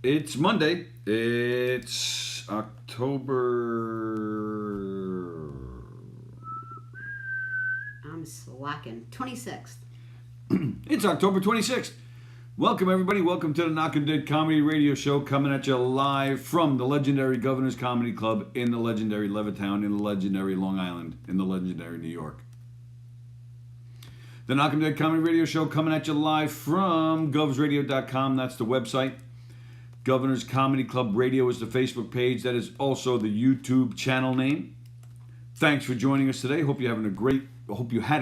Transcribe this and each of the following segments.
It's Monday. It's October. I'm slacking. 26th. It's October 26th. Welcome, everybody. Welcome to the Knockem Comedy Radio Show, coming at you live from the legendary Governor's Comedy Club in the legendary Levittown, in the legendary Long Island, in the legendary New York. The Knockem Comedy Radio Show coming at you live from govsradio.com. That's the website. Governor's Comedy Club Radio is the Facebook page. That is also the YouTube channel name. Thanks for joining us today. Hope you had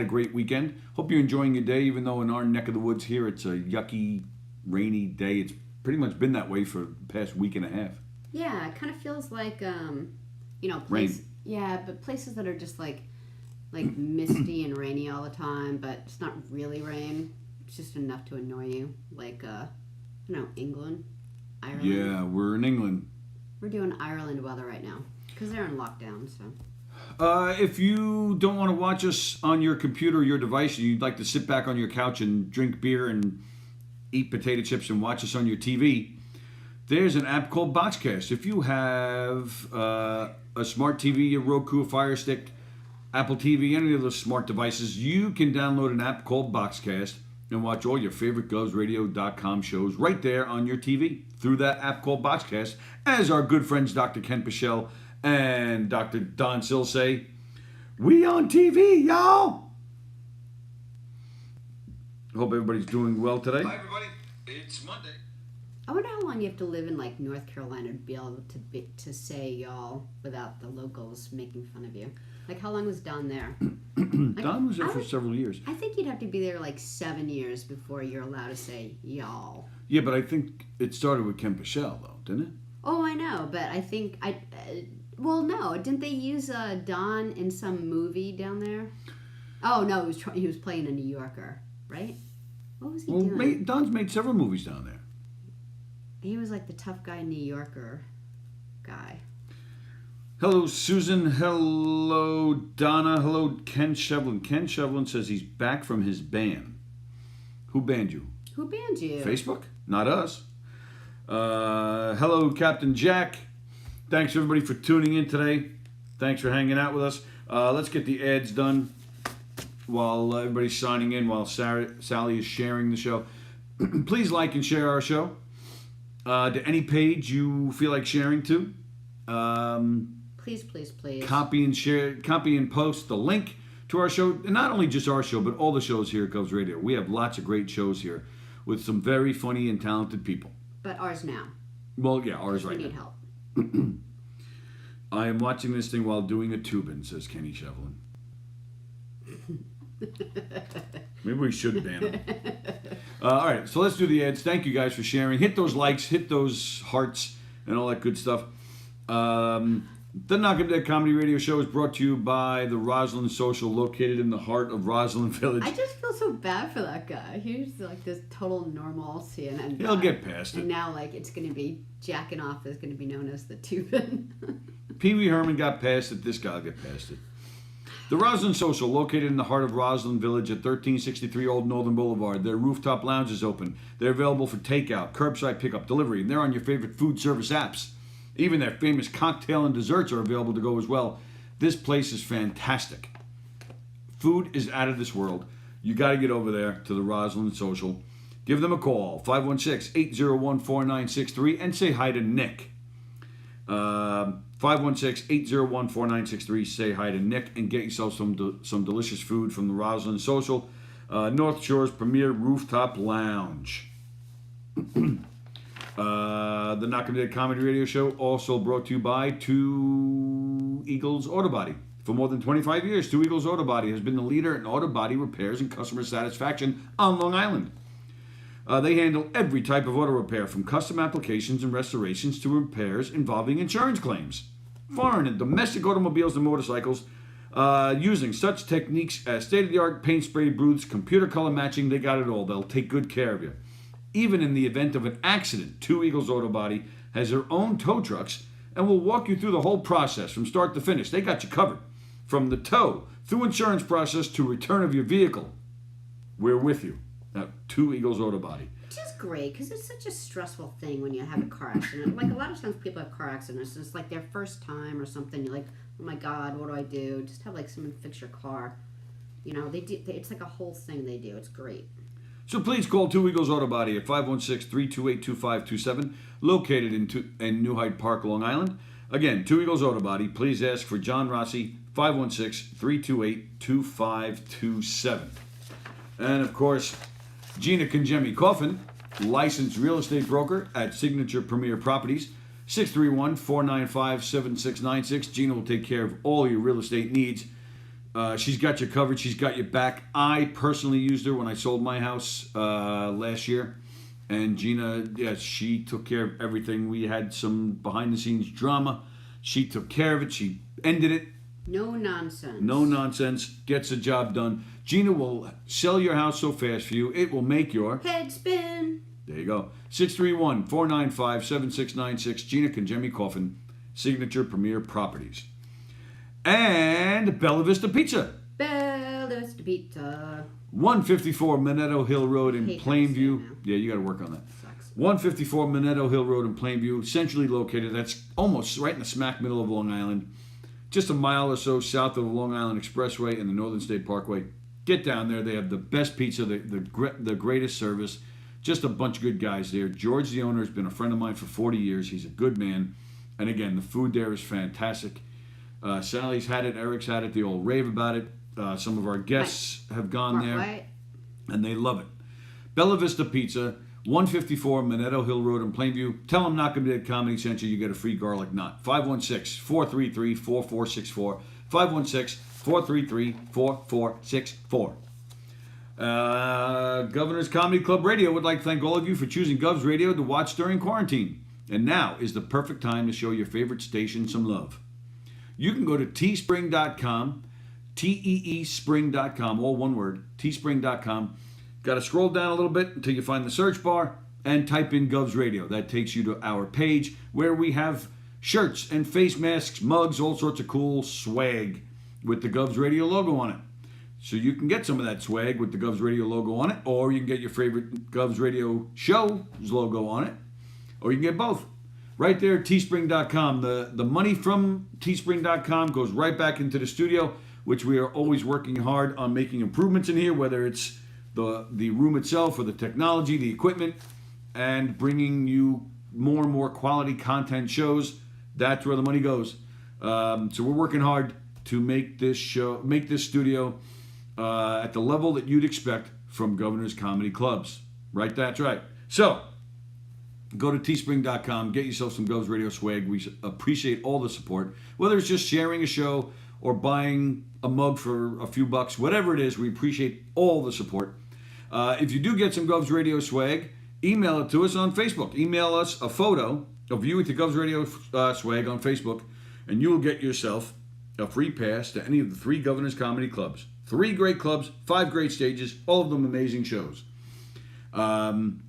a great weekend. Hope you're enjoying your day, even though in our neck of the woods here it's a yucky, rainy day. It's pretty much been that way for the past week and a half. Yeah, it kind of feels like Rain. Yeah, but places that are just like misty and rainy all the time, but it's not really rain. It's just enough to annoy you. Like England. Ireland. Yeah, we're in England. We're doing Ireland weather right now because they're in lockdown. So, if you don't want to watch us on your computer or your device, and you'd like to sit back on your couch and drink beer and eat potato chips and watch us on your TV, there's an app called Boxcast. If you have a smart TV, a Roku, a Fire Stick, Apple TV, any of those smart devices, you can download an app called Boxcast and watch all your favorite govsradio.com shows right there on your TV through that app called Boxcast. As our good friends Dr. Ken Pichelle and Dr. Don Sill say, we on TV, y'all! Hope everybody's doing well today. Hi, everybody. It's Monday. I wonder how long you have to live in like North Carolina to be able to say y'all without the locals making fun of you. Like, how long was Don there? Don was there for several years. I think you'd have to be there like 7 years before you're allowed to say y'all. Yeah, but I think it started with Ken Pichelle, though, didn't it? Oh, I know, but I think well, no, didn't they use Don in some movie down there? Oh no, he was playing a New Yorker, right? What was he doing? Don's made several movies down there. He was like the tough guy New Yorker guy. Hello, Susan. Hello, Donna. Hello, Ken Shevlin. Ken Shevlin says he's back from his ban. Who banned you? Who banned you? Facebook? Not us. Hello, Captain Jack. Thanks, everybody, for tuning in today. Thanks for hanging out with us. Let's get the ads done while everybody's signing in, while Sallie is sharing the show. Please like and share our show to any page you feel like sharing to. Please. Copy and post the link to our show. And not only just our show, but all the shows here at Govs Radio. We have lots of great shows here with some very funny and talented people. But ours now. Well, yeah, ours right now. We need now. help. I am watching this thing while doing a tubing, says Kenny Shevlin. Maybe we should ban him. All right, so let's do the ads. Thank you guys for sharing. Hit those likes, hit those hearts, and all that good stuff. The Knockem Comedy Radio Show is brought to you by the Roslyn Social, located in the heart of Roslyn Village. I just feel so bad for that guy. He was like this total normal CNN guy. He'll get past it. And now, like, it's going to be jacking off is going to be known as the tubin. Pee Wee Herman got past it. This guy will get past it. The Roslyn Social, located in the heart of Roslyn Village at 1363 Old Northern Boulevard. Their rooftop lounge is open. They're available for takeout, curbside pickup, delivery, and they're on your favorite food service apps. Even their famous cocktail and desserts are available to go as well. This place is fantastic. Food is out of this world. You got to get over there to the Roslyn Social. Give them a call, 516-801-4963, and say hi to Nick. 516-801-4963. Say hi to Nick and get yourself some delicious food from the Roslyn Social, North Shore's premier rooftop lounge. The Knockem Comedy Radio Show also brought to you by Two Eagles Auto Body. For more than 25 years, Two Eagles Auto Body has been the leader in auto body repairs and customer satisfaction on Long Island. They handle every type of auto repair, from custom applications and restorations to repairs involving insurance claims. Foreign and domestic automobiles and motorcycles, using such techniques as state-of-the-art paint spray booths, computer color matching, they got it all. They'll take good care of you. Even in the event of an accident, Two Eagles Auto Body has their own tow trucks and will walk you through the whole process from start to finish. They got you covered. From the tow, through insurance process, to return of your vehicle. We're with you. Two Eagles Auto Body. Which is great, because it's such a stressful thing when you have a car accident. Like, a lot of times people have car accidents, and it's like their first time or something. You're like, oh my God, what do I do? Just have, like, someone fix your car. You know, it's like a whole thing they do. It's great. So please call Two Eagles Auto Body at 516-328-2527, located in New Hyde Park, Long Island. Again, Two Eagles Auto Body. Please ask for John Rossi, 516-328-2527. And, of course, Gina Congemi Coffin, licensed real estate broker at Signature Premier Properties, 631-495-7696. Gina will take care of all your real estate needs. She's got you covered. She's got your back. I personally used her when I sold my house last year. And Gina, yes, she took care of everything. We had some behind-the-scenes drama. She took care of it. She ended it. No nonsense. No nonsense. Gets the job done. Gina will sell your house so fast for you, it will make your head spin. There you go. 631-495-7696. Gina Congemi Coffin, Signature Premier Properties. And Bella Vista Pizza. Bella Vista Pizza. 154 Minetto Hill Road in Plainview. Yeah, you got to work on that. Sucks. 154 Minetto Hill Road in Plainview, centrally located. That's almost right in the smack middle of Long Island. Just a mile or so south of the Long Island Expressway and the Northern State Parkway. Get down there. They have the best pizza, the greatest service. Just a bunch of good guys there. George, the owner, has been a friend of mine for 40 years. He's a good man. And again, the food there is fantastic. Sallie's had it. Eric's had it. They all rave about it. Some of our guests have gone there. And they love it. Bella Vista Pizza, 154 Minetto Hill Road in Plainview. Tell them Knockem Dead Comedy Central you get a free garlic knot. 516-433-4464. 516-433-4464. Governor's Comedy Club Radio would like to thank all of you for choosing Gov's Radio to watch during quarantine. And now is the perfect time to show your favorite station some love. You can go to teespring.com, teespring.com, all one word, teespring.com. Got to scroll down a little bit until you find the search bar and type in Gov's Radio. That takes you to our page where we have shirts and face masks, mugs, all sorts of cool swag with the Gov's Radio logo on it. So you can get some of that swag with the Gov's Radio logo on it, or you can get your favorite Gov's Radio show's logo on it, or you can get both. Right there, teespring.com. The money from teespring.com goes right back into the studio, which we are always working hard on making improvements in here, whether it's the room itself or the technology, the equipment, and bringing you more and more quality content shows. That's where the money goes. So we're working hard to make this studio at the level that you'd expect from Governor's Comedy Clubs. Right, that's right. So go to teespring.com, get yourself some Gov's Radio swag. We appreciate all the support, whether it's just sharing a show or buying a mug for a few bucks, whatever it is, we appreciate all the support. If you do get some Gov's Radio swag, email it to us on Facebook. Email us a photo of you with the Gov's Radio swag on Facebook, and you will get yourself a free pass to any of the 3 Governor's Comedy Clubs. 3 great clubs, 5 great stages, all of them amazing shows. And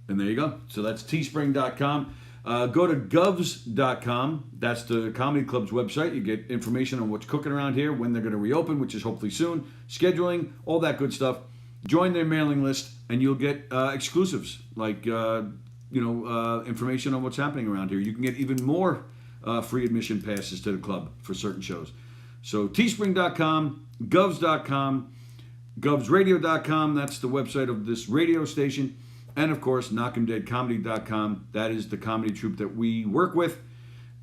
there you go. So that's teespring.com. Go to govs.com. That's the comedy club's website. You get information on what's cooking around here, when they're going to reopen, which is hopefully soon, scheduling, all that good stuff. Join their mailing list, and you'll get exclusives, like information on what's happening around here. You can get even more free admission passes to the club for certain shows. So teespring.com, govs.com, govsradio.com. That's the website of this radio station. And, of course, knockemdeadcomedy.com. That is the comedy troupe that we work with.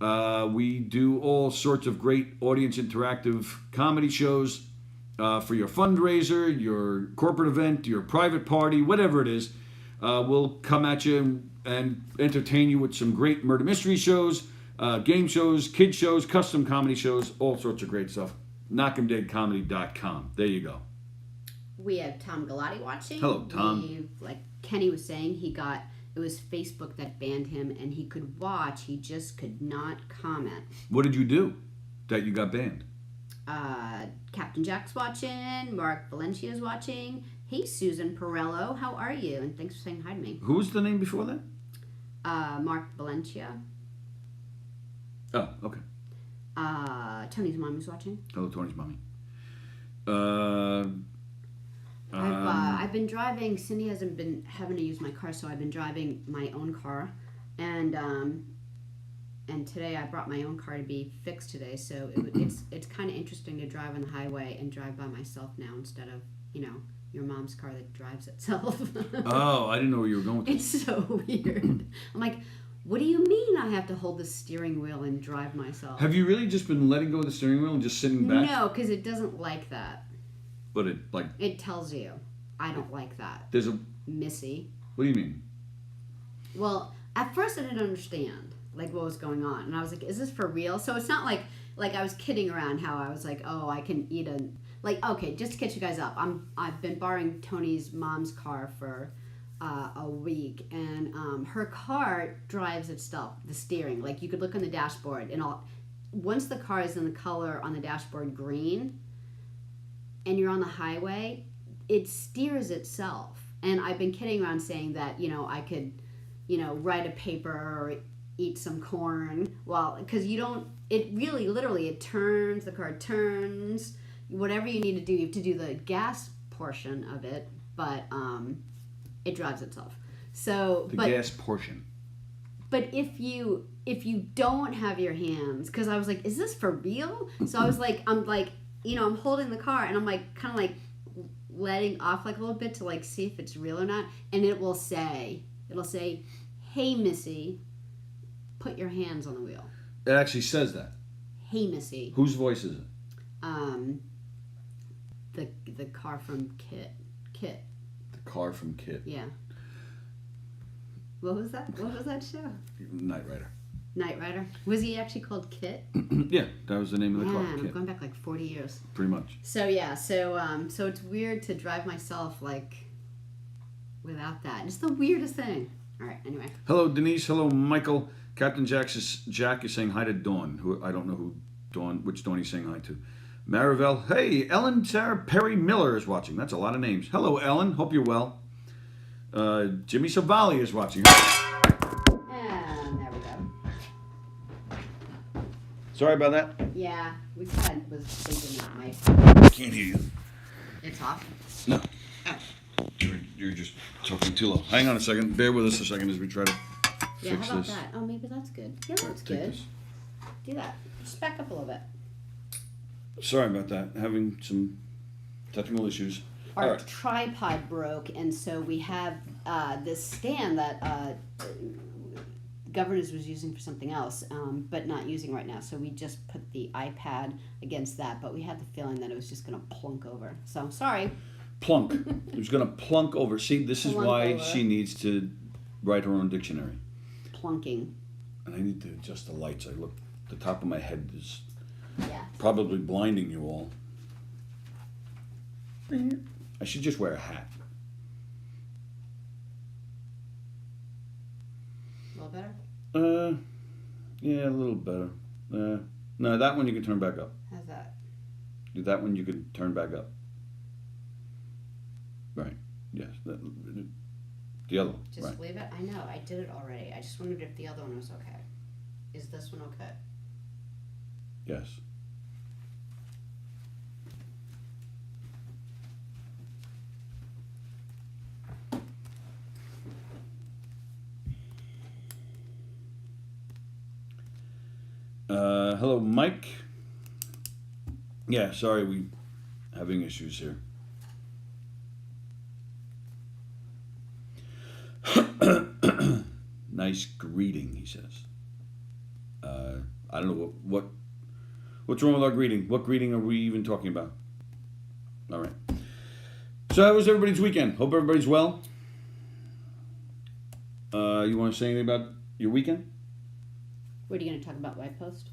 We do all sorts of great audience interactive comedy shows for your fundraiser, your corporate event, your private party, whatever it is. We'll come at you and entertain you with some great murder mystery shows, game shows, kid shows, custom comedy shows, all sorts of great stuff. knockemdeadcomedy.com. There you go. We have Tom Galati watching. Hello, Tom. Like Kenny was saying, it was Facebook that banned him, and he could watch, he just could not comment. What did you do that you got banned? Captain Jack's watching, Mark Valencia's watching. Hey, Susan Perello, how are you? And thanks for saying hi to me. Who was the name before that? Mark Valencia. Oh, okay. Tony's mom is watching. Hello, Tony's mommy. I've been driving. Cindy hasn't been having to use my car, so I've been driving my own car, and today I brought my own car to be fixed today. So it's kind of interesting to drive on the highway and drive by myself now instead of your mom's car that drives itself. Oh, I didn't know where you were going with this. It's so weird. I'm like, what do you mean I have to hold the steering wheel and drive myself? Have you really just been letting go of the steering wheel and just sitting back? No, because it doesn't like that. But it tells you, I don't like that. There's a Missy. What do you mean? Well, at first I didn't understand what was going on, and I was like, is this for real? So it's not like I was kidding around how I was like, oh, I can eat okay, just to catch you guys up, I've been borrowing Tony's mom's car for a week, and her car drives itself, the steering. Like, you could look on the dashboard, and once the car is in the color on the dashboard green, and you're on the highway, it steers itself. And I've been kidding around saying that, I could, write a paper or eat some corn. Well, because it really, literally, the car turns, whatever you need to do. You have to do the gas portion of it, but it drives itself. So the gas portion. But if you don't have your hands, because I was like, is this for real? So I was like, I'm holding the car, and I'm like, kind of like letting off like a little bit to like see if it's real or not, and it'll say, hey Missy, put your hands on the wheel. It actually says that. Hey Missy. Whose voice is it? The car from Kit. The car from Kit. Yeah. What was that? What was that show? Knight Rider. Knight Rider. Was he actually called Kit? Yeah, that was the name of the car. Man, Kit. I'm going back like 40 years. Pretty much. So yeah, so it's weird to drive myself without that. It's the weirdest thing. All right, anyway. Hello, Denise. Hello, Michael. Captain Jack is saying hi to Dawn. Who I don't know which Dawn he's saying hi to. Marivelle. Hey, Ellen Sarah Perry Miller is watching. That's a lot of names. Hello, Ellen. Hope you're well. Jimmy Savali is watching. And there we go. Sorry about that. Yeah, we kind of was thinking that might. Can't hear you. It's off? No. Oh. You're just talking too low. Hang on a second. Bear with us a second as we try to Yeah, fix how about this. that? Oh, maybe that's good. Yeah, that's Take good. this. Do that. Just back up a little bit. Sorry about that. Having some technical issues. Our All right. tripod broke, and so we have this stand that Governors was using for something else, but not using right now. So we just put the iPad against that, but we had the feeling that it was just going to plunk over. So sorry. Plunk. It was going to plunk over. See, this is Plunk why over. she needs to write her own dictionary. Plunking. And I need to adjust the lights. The top of my head is Yeah. probably blinding you all. I should just wear a hat. A little better? Yeah, a little better. No, that one you can turn back up. How's that? That one you can turn back up. Right. Yes. The other one. Just right. leave it? I know, I did it already. I just wondered if the other one was okay. Is this one okay? Yes. Hello, Mike. Yeah, sorry, we having issues here. Nice greeting, he says. I don't know what's wrong with our greeting. What greeting are we even talking about? All right. So how was everybody's weekend? Hope everybody's well. You want to say anything about your weekend? What are you going to talk about, White Post?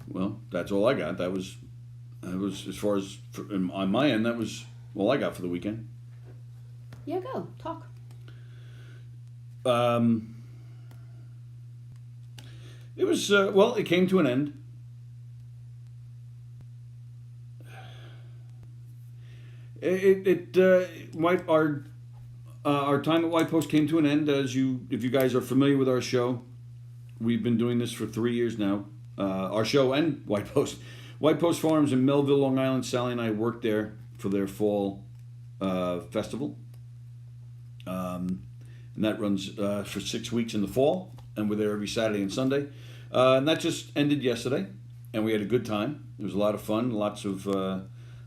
Well, that's all I got. That was as far as on my end. That was all I got for the weekend. Yeah, go talk. It was well. It came to an end. Our time at White Post came to an end. If you guys are familiar with our show, we've been doing this for 3 years now. Our show and White Post Farms in Melville, Long Island. Sallie and I worked there for their fall festival. And that runs for 6 weeks in the fall, and we're there every Saturday and Sunday. And that just ended yesterday, and we had a good time. It was a lot of fun, lots of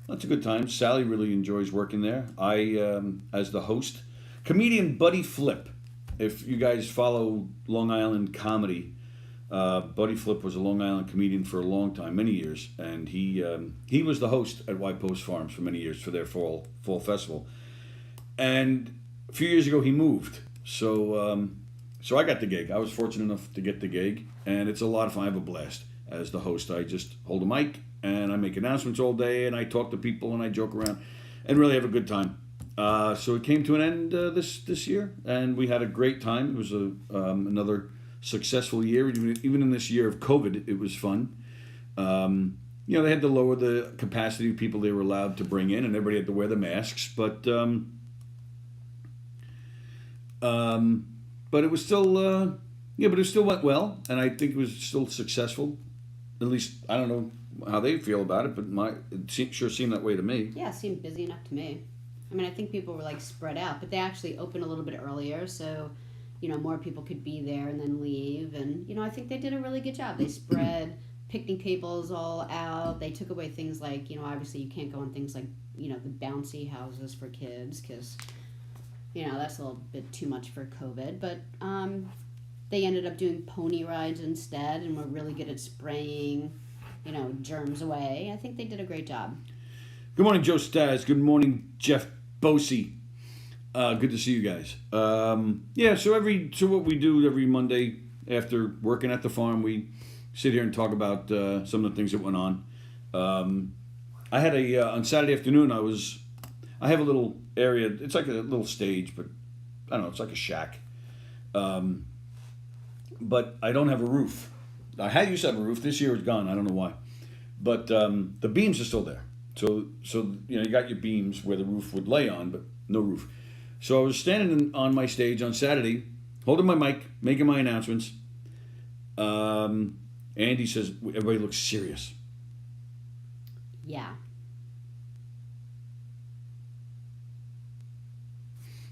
good times. Sallie really enjoys working there. I, as the host, comedian Buddy Flip. If you guys follow Long Island comedy, Buddy Flip was a Long Island comedian for a long time, many years, and he was the host at White Post Farms for many years for their fall festival. And a few years ago, he moved. So I got the gig. I was fortunate enough to get the gig, and it's a lot of fun. I have a blast as the host. I just hold a mic, and I make announcements all day, and I talk to people, and I joke around, and really have a good time. So it came to an end this year, and we had a great time. It was another successful year. Even in this year of COVID, it was fun. They had to lower the capacity of people they were allowed to bring in, and everybody had to wear the masks, but it was still, but it still went well, and I think it was still successful. At least, I don't know how they feel about it, but it sure seemed that way to me. Yeah, it seemed busy enough to me. I mean, I think people were spread out, but they actually opened a little bit earlier, so, more people could be there and then leave. And, I think they did a really good job. They spread picnic tables all out. They took away things like, obviously you can't go on things like, the bouncy houses for kids because, that's a little bit too much for COVID. But they ended up doing pony rides instead and were really good at spraying, germs away. I think they did a great job. Good morning, Joe Staz. Good morning, Jeff Bosey. Good to see you guys. So what we do every Monday after working at the farm, we sit here and talk about some of the things that went on. I had on Saturday afternoon, I have a little area. It's like a little stage, but I don't know. It's like a shack. But I don't have a roof. I used to have a roof. This year it's gone. I don't know why. But the beams are still there. So you got your beams where the roof would lay on, but no roof. So I was standing on my stage on Saturday, holding my mic, making my announcements. Andy says, everybody looks serious. Yeah.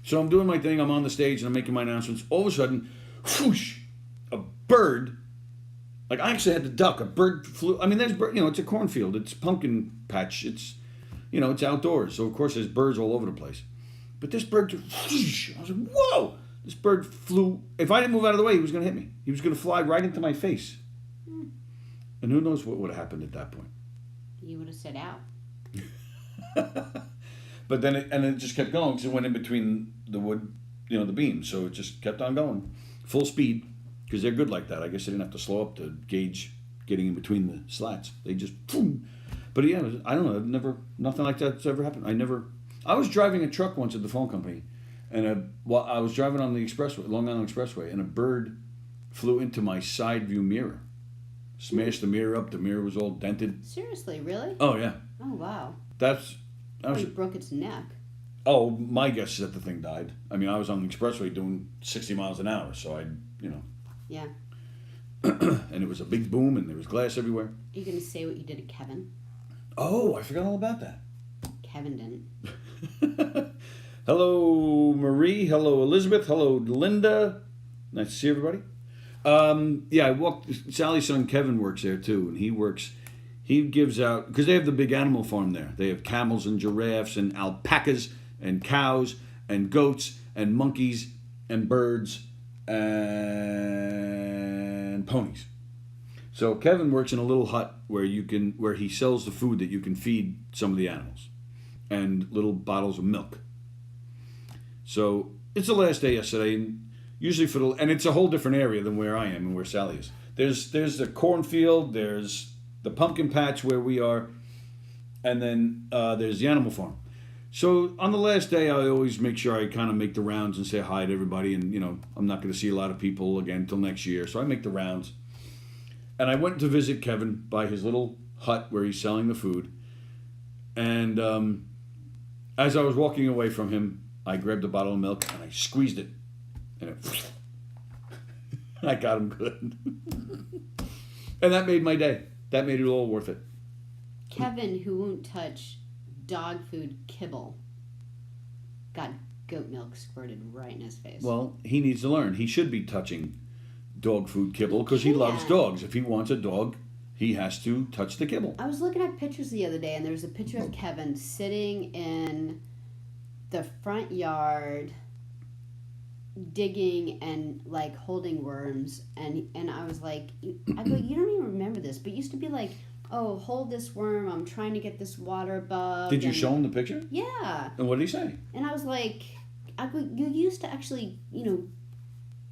So I'm doing my thing. I'm on the stage and I'm making my announcements. All of a sudden, whoosh, a bird. I actually had to duck. A bird flew. I mean, there's it's a cornfield. It's pumpkin patch. It's, it's outdoors. So of course there's birds all over the place. But this bird, whoosh, I was like, whoa! This bird flew. If I didn't move out of the way, he was going to hit me. He was going to fly right into my face. And who knows what would have happened at that point. You would have said out. But then it just kept going because it went in between the wood, the beams. So it just kept on going, full speed, because they're good like that. I guess they didn't have to slow up to gauge getting in between the slats. They just, boom. But yeah, I don't know. Nothing like that's ever happened. I was driving a truck once at the phone company, and I was driving on the expressway, Long Island Expressway, and a bird flew into my side view mirror. Smashed the mirror up. The mirror was all dented. Seriously, really? Oh, yeah. Oh, wow. It broke its neck. Oh, my guess is that the thing died. I mean, I was on the expressway doing 60 miles an hour, so Yeah. And it was a big boom, and there was glass everywhere. Are you going to say what you did to Kevin? Oh, I forgot all about that. Kevin didn't. Hello, Marie. Hello, Elizabeth. Hello, Linda. Nice to see everybody. I walked. Sallie's son Kevin works there too, and he gives out, because they have the big animal farm there. They have camels and giraffes and alpacas and cows and goats and monkeys and birds and ponies. So Kevin works in a little hut where he sells the food that you can feed some of the animals and little bottles of milk. So it's the last day yesterday, and usually and it's a whole different area than where I am and where Sallie is. There's the cornfield, there's the pumpkin patch where we are, and then there's the animal farm. So on the last day, I always make sure I kind of make the rounds and say hi to everybody, and I'm not going to see a lot of people again until next year, so I make the rounds. And I went to visit Kevin by his little hut where he's selling the food, and as I was walking away from him, I grabbed a bottle of milk and I squeezed it, and I got him good. And that made my day. That made it all worth it. Kevin, who won't touch dog food kibble. got goat milk squirted right in his face. Well, he needs to learn. He should be touching dog food kibble because he loves dogs. If he wants a dog, he has to touch the kibble. I was looking at pictures the other day, and there was a picture of Kevin sitting in the front yard digging and like holding worms, and I was like, I go, you don't even remember this, but it used to be like, oh, hold this worm, I'm trying to get this water bug. Did you show him the picture? Yeah. And what did he say? And I was like, I go, you used to actually,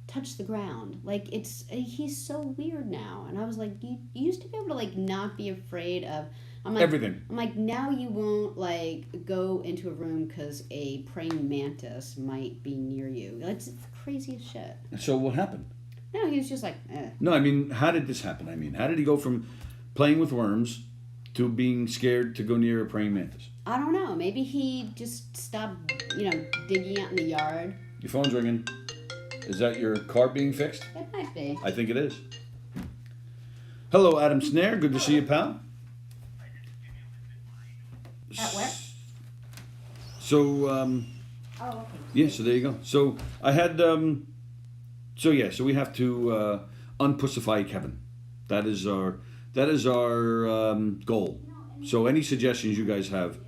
touch the ground. Like, he's so weird now. And I was like, you used to be able to like not be afraid of, I'm like, everything. I'm like, now you won't like go into a room because a praying mantis might be near you. It's the craziest shit. So what happened? No, he was just like, eh. No, I mean, how did this happen? I mean, how did he go from playing with worms to being scared to go near a praying mantis? I don't know. Maybe he just stopped, digging out in the yard. Your phone's ringing. Is that your car being fixed? It might be. I think it is. Hello, Adam Snare. Good to see you, pal. At where? So, Oh, okay. yeah, so there you go. So I had, so we have to unpussify Kevin. That is our goal. So any suggestions you guys have,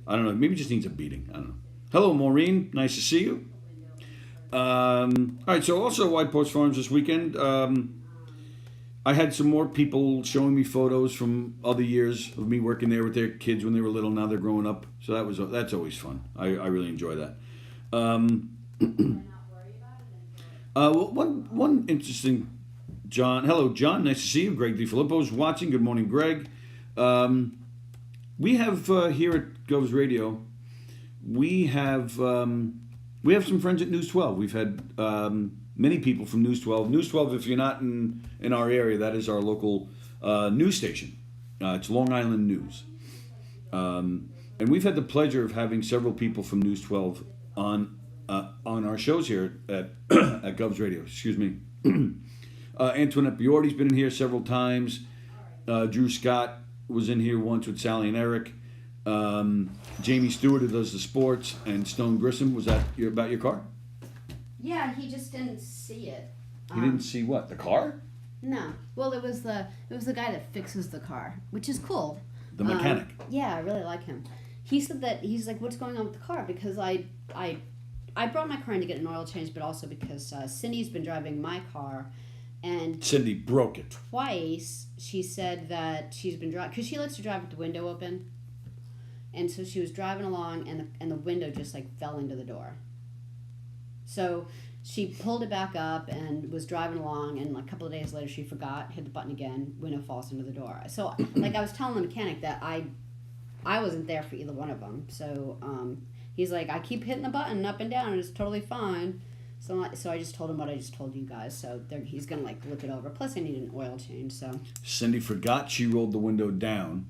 I don't know, maybe just needs a beating. I don't know. Hello, Maureen. Nice to see you. All right, so also White Post Farms this weekend. I had some more people showing me photos from other years of me working there with their kids when they were little. Now they're growing up, so that's always fun. I really enjoy that. One interesting, John. Hello, John. Nice to see you. Greg DiFilippo's watching. Good morning, Greg. We have here at Govs Radio, we have some friends at News 12. We've had many people from News 12. News 12, if you're not in our area, that is our local news station. It's Long Island News. And we've had the pleasure of having several people from News 12 on our shows here at at Govs Radio. Excuse me. Antoinette Biordi's been in here several times. Drew Scott was in here once with Sallie and Eric. Jamie Stewart, who does the sports, and Stone Grissom. Was that about your car? Yeah, he just didn't see it. He didn't see what? The car? No. Well, it was the guy that fixes the car, which is cool. The mechanic. Yeah, I really like him. He said that he's like, "What's going on with the car?" Because I brought my car in to get an oil change, but also because Cindy's been driving my car, and Cindy broke it twice. She said that she's been driving because she likes to drive with the window open, and so she was driving along, and the window just like fell into the door. So she pulled it back up and was driving along, and like a couple of days later she forgot, hit the button again, window falls into the door. So like I was telling the mechanic that I wasn't there for either one of them. So he's like, I keep hitting the button up and down and it's totally fine. So I just told him what I just told you guys. So he's gonna like look it over. Plus I need an oil change. So Cindy forgot she rolled the window down,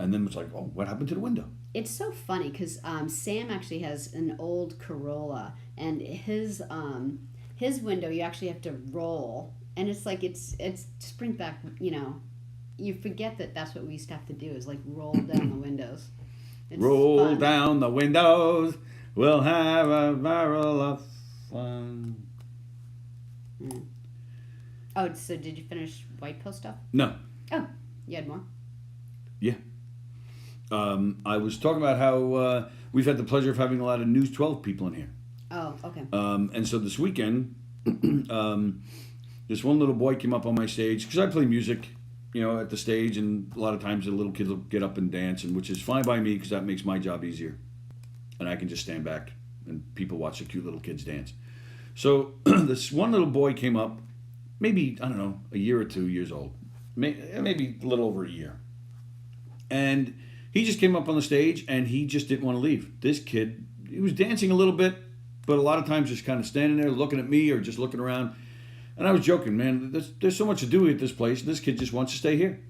and then was like, "Oh, what happened to the window?" It's so funny because Sam actually has an old Corolla, and his window you actually have to roll, and it's like it's spring back. You forget that that's what we used to have to do is like roll down the windows. It's roll fun. down the windows. We'll have a barrel of fun. Mm. Oh, so did you finish White Post stuff? No. Oh, you had more? Yeah. I was talking about how we've had the pleasure of having a lot of News 12 people in here. Oh, okay. And so this weekend, this one little boy came up on my stage, because I play music, at the stage, and a lot of times the little kids will get up and dance, and which is fine by me because that makes my job easier. And I can just stand back and people watch the cute little kids dance. So this one little boy came up, maybe, I don't know, a year or 2 years old, maybe a little over a year. And he just came up on the stage, and he just didn't want to leave. This kid, he was dancing a little bit, but a lot of times just kind of standing there looking at me or just looking around. And I was joking, man, there's so much to do at this place, and this kid just wants to stay here.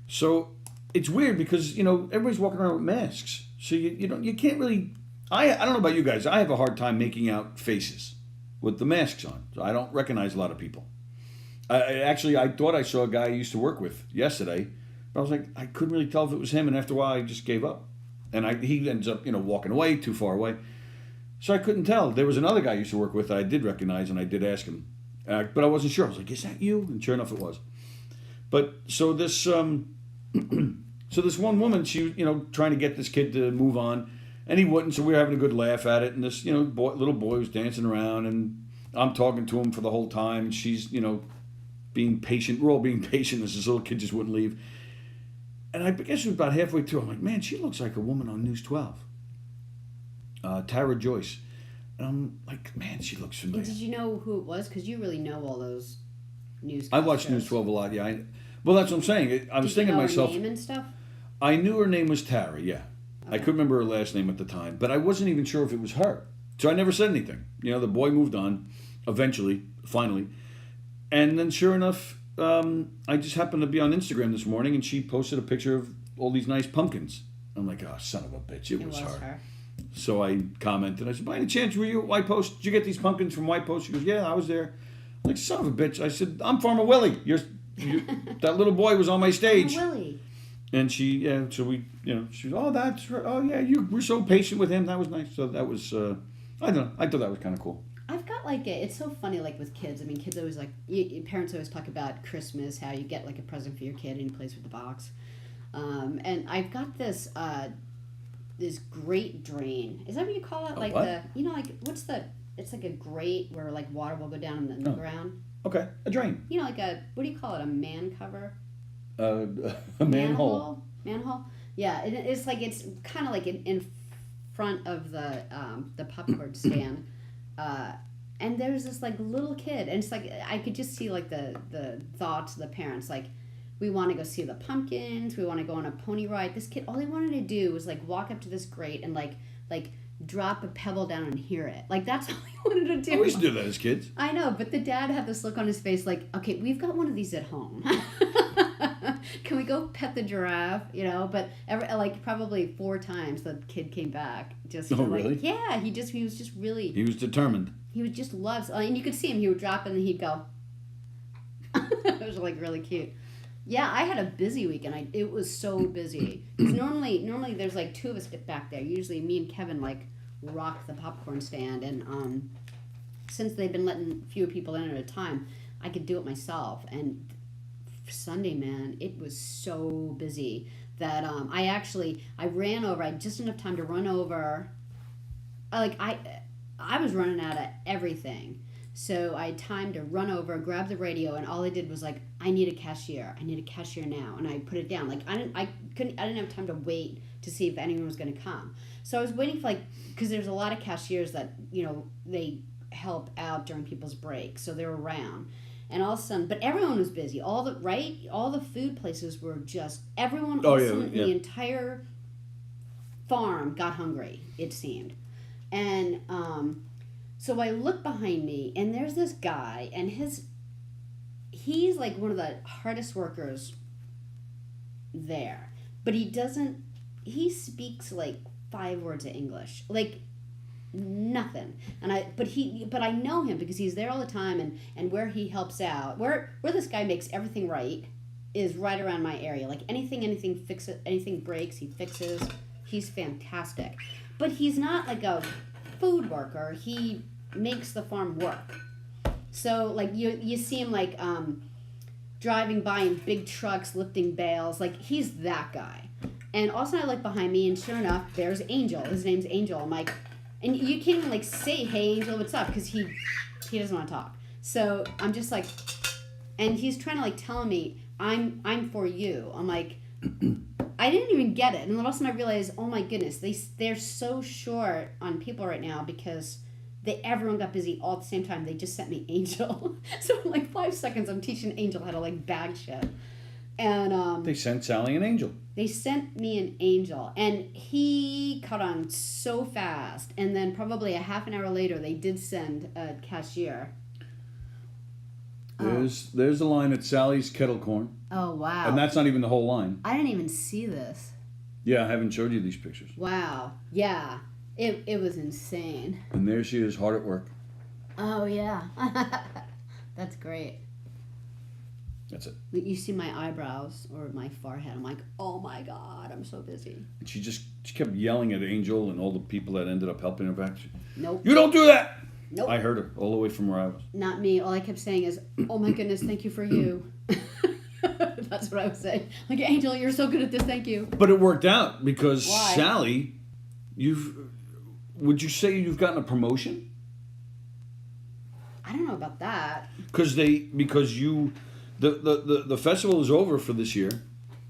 So it's weird because, everybody's walking around with masks. So you can't really, I don't know about you guys, I have a hard time making out faces with the masks on. So I don't recognize a lot of people. I thought I saw a guy I used to work with yesterday, but I was like, I couldn't really tell if it was him, and after a while I just gave up. And he ends up, walking away, too far away. So I couldn't tell. There was another guy I used to work with that I did recognize, and I did ask him. But I wasn't sure. I was like, is that you? And sure enough, it was. But so this so this one woman, she, trying to get this kid to move on, and he wouldn't, so we were having a good laugh at it, and this, little boy was dancing around, and I'm talking to him for the whole time, and she's, being patient. We're all being patient as this little kid just wouldn't leave. And I guess it was about halfway through. I'm like, man, she looks like a woman on News 12. Tara Joyce. And I'm like, man, she looks familiar. Did you know who it was? Because you really know all those news. I watch News 12 a lot, yeah. Well, that's what I'm saying. I was thinking to myself. Did you know her name and stuff? I knew her name was Tara, yeah. Okay. I couldn't remember her last name at the time, but I wasn't even sure if it was her. So I never said anything. The boy moved on, eventually, finally. And then sure enough, I just happened to be on Instagram this morning, and she posted a picture of all these nice pumpkins. I'm like, oh, son of a bitch, it was her. So I commented. I said, by any chance, were you at White Post? Did you get these pumpkins from White Post? She goes, yeah, I was there. I'm like, son of a bitch. I said, I'm Farmer Willie. That little boy was on my stage. Farmer Willie. And she, so we, she was, oh, that's right. Oh, yeah, you were so patient with him. That was nice. So that was, I don't know. I thought that was kind of cool. I've got it's so funny, with kids. I mean, kids always parents always talk about Christmas, how you get a present for your kid and he plays with the box. And I've got this this grate drain. Is that what you call it? It's like a grate where water will go down in the ground. Okay, a drain. What do you call it? A man cover? A manhole. Manhole? Yeah, it's kind of in front of the popcorn stand. And there's this little kid, and it's I could just see the thoughts of the parents, we want to go see the pumpkins, we want to go on a pony ride. This kid, all he wanted to do was walk up to this grate and drop a pebble down and hear it. That's all he wanted to do. We used to do that as kids. I know, but the dad had this look on his face okay, we've got one of these at home. Can we go pet the giraffe? But probably 4 times the kid came back. Really? Yeah, he was just really. He was determined. He would just love, and you could see him. He would drop it and he'd go. It was really cute. Yeah, I had a busy weekend. It was so busy. Because normally there's 2 of us back there. Usually me and Kevin rock the popcorn stand, and since they've been letting fewer people in at a time, I could do it myself. And Sunday, man, it was so busy that I ran over. I had just enough time to run over. I was running out of everything. So I had time to run over, grab the radio, and all I did was I need a cashier. I need a cashier now, and I put it down. I didn't have time to wait to see if anyone was going to come. So I was waiting for because there's a lot of cashiers that they help out during people's breaks, so they're around. And all of a sudden, but everyone was busy. All the food places were just everyone. The entire farm got hungry. It seemed, and so I look behind me, and there's this guy, and he's one of the hardest workers there, but he speaks 5 words of English, nothing. But I know him because he's there all the time, and where he helps out, where this guy makes everything right is right around my area. Anything breaks, he fixes. He's fantastic. But he's not a food worker. He makes the farm work. So you see him driving by in big trucks lifting bales. He's that guy. And also I look behind me, and sure enough, there's Angel. His name's Angel. I'm and you can't even say, hey Angel, what's up, because he doesn't want to talk. So I'm just and he's trying to tell me I'm for you. I'm I didn't even get it, and then all of a sudden I realized, oh my goodness, they're so short on people right now because everyone got busy all at the same time. They just sent me Angel. So in 5 seconds I'm teaching Angel how to bag shit. And they sent Sallie an angel. They sent me an angel, and he caught on so fast. And then probably a half an hour later, they did send a cashier. There's a line at Sallie's Kettle Corn. Oh wow! And that's not even the whole line. I didn't even see this. Yeah, I haven't showed you these pictures. Wow! Yeah, it was insane. And there she is, hard at work. Oh yeah, that's great. That's it. You see my eyebrows or my forehead. I'm like, oh my God, I'm so busy. And she kept yelling at Angel and all the people that ended up helping her back. Nope. You don't do that! Nope. I heard her all the way from where I was. Not me. All I kept saying is, oh my goodness, thank you for you. That's what I was saying. Like, Angel, you're so good at this, thank you. But it worked out because Why? Sallie, would you say you've gotten a promotion? I don't know about that. Because the festival is over for this year,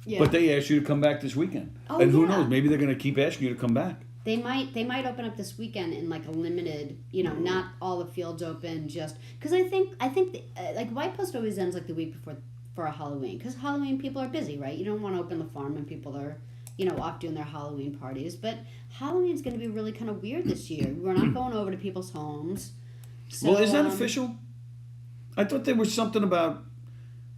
Yeah. but they asked you to come back this weekend. Oh, and who yeah. knows, maybe they're going to keep asking you to come back. They might open up this weekend in like a limited, not all the fields open, just because I think like White Post always ends like the week before for a Halloween, because Halloween people are busy, right? You don't want to open the farm when people are off doing their Halloween parties. But Halloween's going to be really kind of weird this year. We're not going over to people's homes. So, Well, is that official? I thought there was something about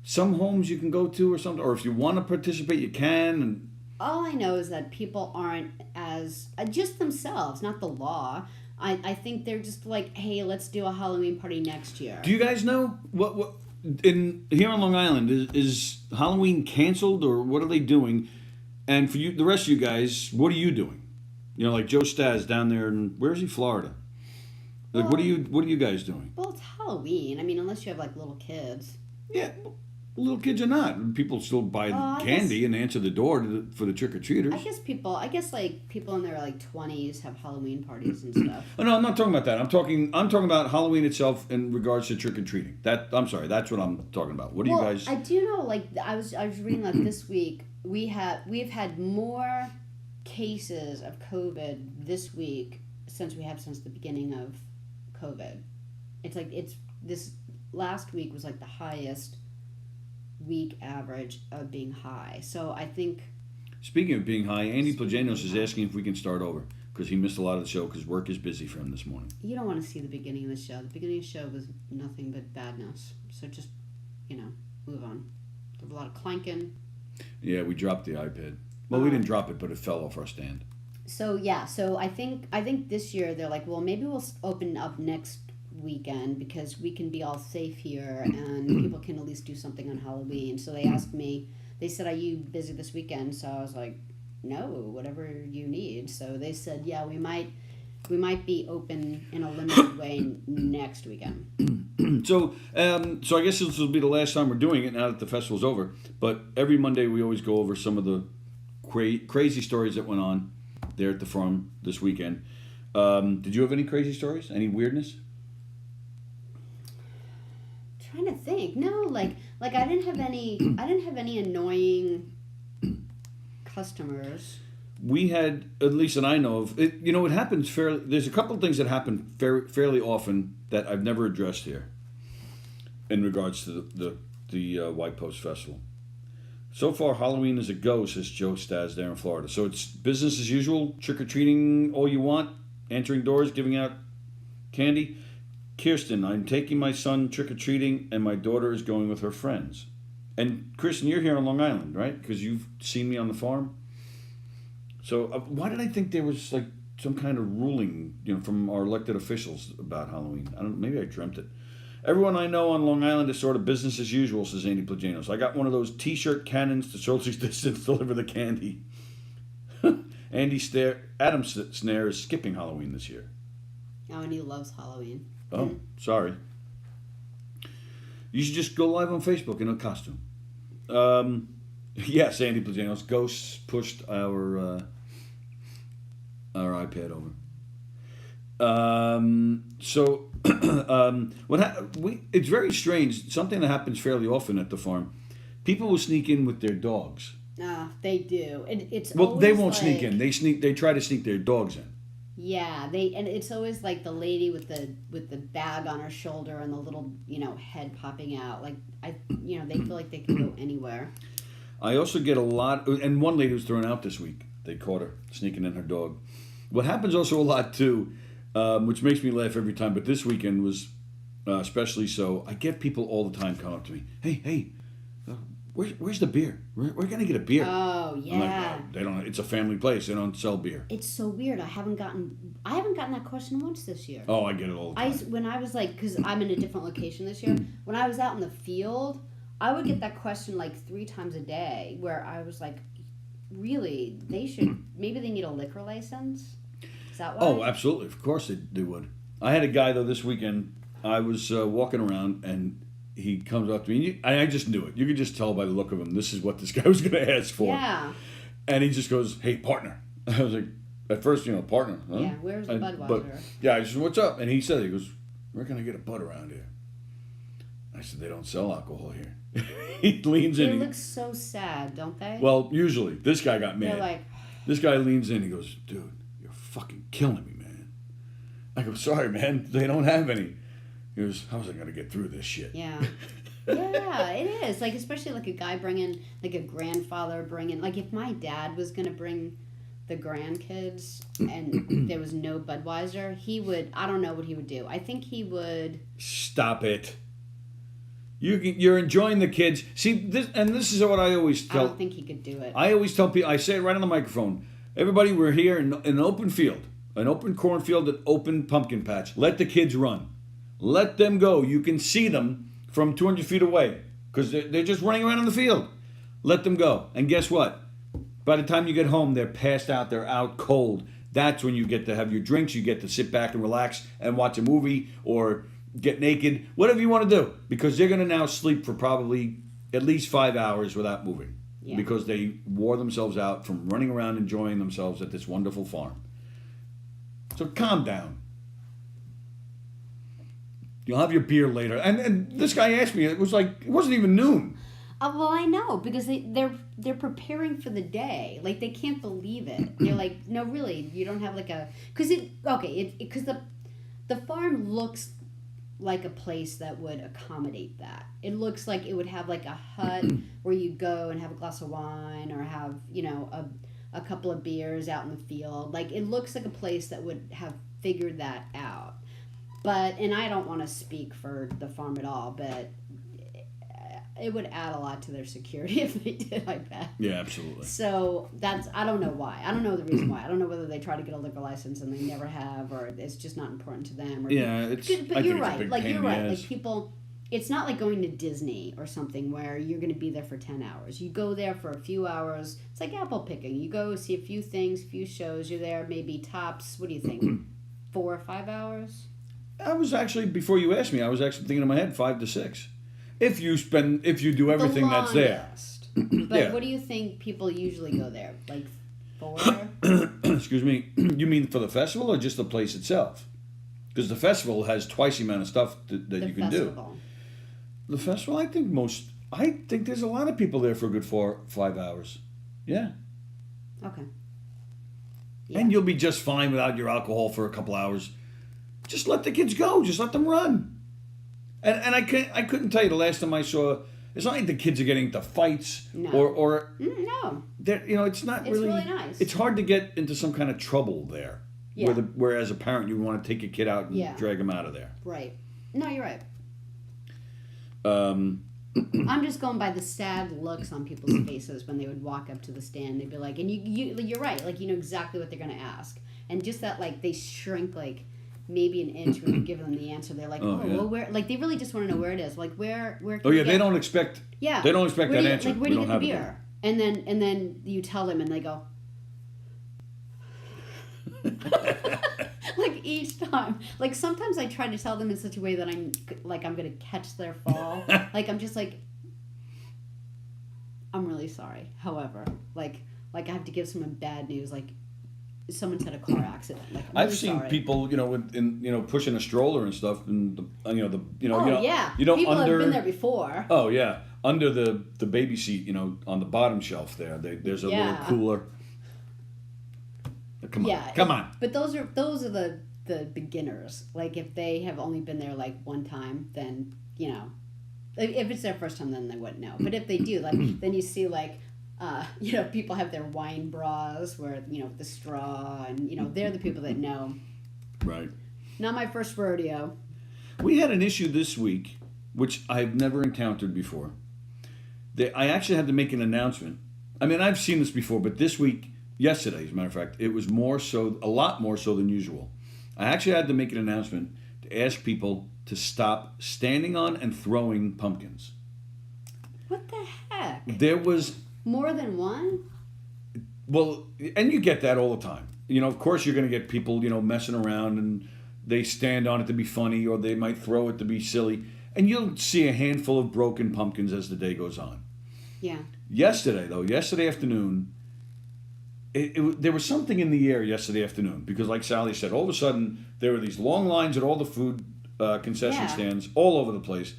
some homes you can go to or something, or if you want to participate, you can. And all I know is that people aren't as just themselves, not the law. I think they're just like, hey, let's do a Halloween party next year. do you guys know what in here on Long Island is Halloween canceled, or what are they doing? And for you, the rest of you guys, what are you doing? Like Joe Staz down there in where is he, Florida? Like, Well, what are you guys doing? Well, it's Halloween. I mean, unless you have like little kids. Yeah, little kids are not. People still buy I candy and answer the door for the trick or treaters. I guess like people in their like 20s have Halloween parties and stuff. Oh no, I'm not talking about that. I'm talking about Halloween itself in regards to trick or treating. That's what I'm talking about. What do you guys? I do know. Like I was reading that this week we've had more cases of COVID this week since the beginning of COVID. This last week was like the highest week average of being high. So I think. Speaking of being high, Andy Plajanos is asking if we can start over because he missed a lot of the show because work is busy for him this morning. You don't want to see the beginning of the show. The beginning of the show was nothing but badness. So just, move on. There was a lot of clanking. Yeah, we dropped the iPad. Well, we didn't drop it, but it fell off our stand. So yeah, I think this year they're like, well, maybe we'll open up next weekend because we can be all safe here and people can at least do something on Halloween. So they asked me, they said, are you busy this weekend? So I was like, no, whatever you need. So they said, yeah, we might be open in a limited way next weekend. So I guess this will be the last time we're doing it now that the festival's over. But every Monday we always go over some of the crazy stories that went on there at the farm this weekend. Did you have any crazy stories? Any weirdness? Trying to think. No, like I didn't have any annoying customers. We had, at least that I know of, it happens fairly. There's a couple of things that happen fairly often that I've never addressed here in regards to the White Post Festival. So far, Halloween is a go, says Joe Staz there in Florida. So it's business as usual, trick-or-treating all you want, answering doors, giving out candy. Kirsten, I'm taking my son trick-or-treating, and my daughter is going with her friends. And Kristen, you're here on Long Island, right? Because you've seen me on the farm. So why did I think there was like some kind of ruling, from our elected officials about Halloween? Maybe I dreamt it. Everyone I know on Long Island is sort of business as usual, says Andy Plajanos. I got one of those T-shirt cannons to social distance deliver the candy. Adam Snare is skipping Halloween this year. Oh, and he loves Halloween. Oh, sorry. You should just go live on Facebook in a costume. Yes, Andy Plajanos. Ghosts pushed our iPad over. It's very strange. Something that happens fairly often at the farm. People will sneak in with their dogs. They do. They won't sneak in. They try to sneak their dogs in. Yeah, and it's always like the lady with the bag on her shoulder and the little head popping out. Like they feel like they can go anywhere. I also get a lot, and one lady was thrown out this week. They caught her sneaking in her dog. What happens also a lot too, which makes me laugh every time, but this weekend was especially so. I get people all the time come up to me. Hey, where's the beer? We're gonna get a beer. Oh yeah. I'm like, no, they don't. It's a family place. They don't sell beer. It's so weird. I haven't gotten that question once this year. Oh, I get it all the time. When I was like, because I'm in a different location this year. When I was out in the field, I would get that question like 3 times a day, where I was like, really, maybe they need a liquor license? Is that why? Oh, absolutely. Of course they would. I had a guy, though, this weekend. I was walking around, and he comes up to me. And I just knew it. You could just tell by the look of him, this is what this guy was going to ask for. Yeah. And he just goes, hey, partner. I was like, at first, partner. Huh? Yeah, where's the Budweiser? But, yeah, I just said, what's up? And he said, he goes, where can I get a Bud around here? I said, they don't sell alcohol here. He leans in. They look so sad, don't they? Well, usually. This guy got mad. They're like... This guy leans in. He goes, dude, you're fucking killing me, man. I go, sorry, man. They don't have any. He goes, how's I going to get through this shit? Yeah. Yeah, it is. Like, especially like a guy bringing, like a grandfather bringing, like if my dad was going to bring the grandkids and there was no Budweiser, I don't know what he would do. I think he would... Stop it. You're enjoying the kids. See, this is what I always tell... I don't think he could do it. I always tell people, I say it right on the microphone, everybody, we're here in an open field, an open cornfield, an open pumpkin patch. Let the kids run. Let them go. You can see them from 200 feet away because they're just running around in the field. Let them go. And guess what? By the time you get home, they're passed out. They're out cold. That's when you get to have your drinks. You get to sit back and relax and watch a movie or get naked, whatever you want to do. Because they're going to now sleep for probably at least 5 hours without moving. Yeah. Because they wore themselves out from running around enjoying themselves at this wonderful farm. So calm down. You'll have your beer later. And this guy asked me, it wasn't even noon. Well, I know, because they're preparing for the day. Like, they can't believe it. They're like, no, really, you don't have like a... Because the farm looks like a place that would accommodate that. It looks like it would have like a hut where you go and have a glass of wine or have, a couple of beers out in the field. Like, it looks like a place that would have figured that out. And I don't want to speak for the farm at all, but it would add a lot to their security if they did like that. Yeah, absolutely. So I don't know why. I don't know the reason why. I don't know whether they try to get a liquor license and they never have, or it's just not important to them. Or but you're right. Like, you're right. Like, people, it's not like going to Disney or something where you're going to be there for 10 hours. You go there for a few hours. It's like apple picking. You go see a few things, a few shows. You're there maybe tops, what do you think, 4 or 5 hours? I was actually, before you asked me, I was actually thinking in my head 5 to 6. If you do everything that's there. But yeah. What do you think people usually go there? Like 4? Excuse me. You mean for the festival or just the place itself? Because the festival has twice the amount of stuff that you can do. The festival, I think there's a lot of people there for a good 4-5 hours. Yeah. Okay. Yeah. And you'll be just fine without your alcohol for a couple hours. Just let the kids go. Just let them run. And I couldn't tell you the last time I saw. It's not like the kids are getting into fights no. or no. It's not it's really nice. It's hard to get into some kind of trouble there. Yeah. Where as a parent you want to take your kid out and drag them out of there. Right. No, you're right. I'm just going by the sad looks on people's faces when they would walk up to the stand. They'd be like, and you're right. Like, you know exactly what they're going to ask, and just that, like, they shrink like maybe an inch when you give them the answer. They're like, well, where? Like, they really just want to know where it is. Like, where? Can they don't expect. Yeah. They don't expect that answer. Like, where do you get the beer? And then you tell them, and they go. Like, each time. Like, sometimes I try to tell them in such a way that I'm going to catch their fall. Like, I'm just like, I'm really sorry. However, like I have to give someone bad news. Like, someone's had a car accident. Like, I'm I've seen people, pushing a stroller and stuff, and yeah, people have been there before. Oh yeah, under the baby seat, on the bottom shelf there's a little cooler. Come on. But those are the beginners. Like, if they have only been there like one time, then if it's their first time, then they wouldn't know. But if they do, like, then you see like. People have their wine bras where, the straw, and, they're the people that know. Right. Not my first rodeo. We had an issue this week, which I've never encountered before. I actually had to make an announcement. I mean, I've seen this before, but this week, yesterday, as a matter of fact, it was a lot more so than usual. I actually had to make an announcement to ask people to stop standing on and throwing pumpkins. What the heck? There was more than one. Well, and you get that all the time. Of course, you're going to get people messing around and they stand on it to be funny, or they might throw it to be silly, and you'll see a handful of broken pumpkins as the day goes on. Yeah. Yesterday afternoon, there was something in the air yesterday afternoon, because like Sallie said, all of a sudden there were these long lines at all the food concession stands all over the place,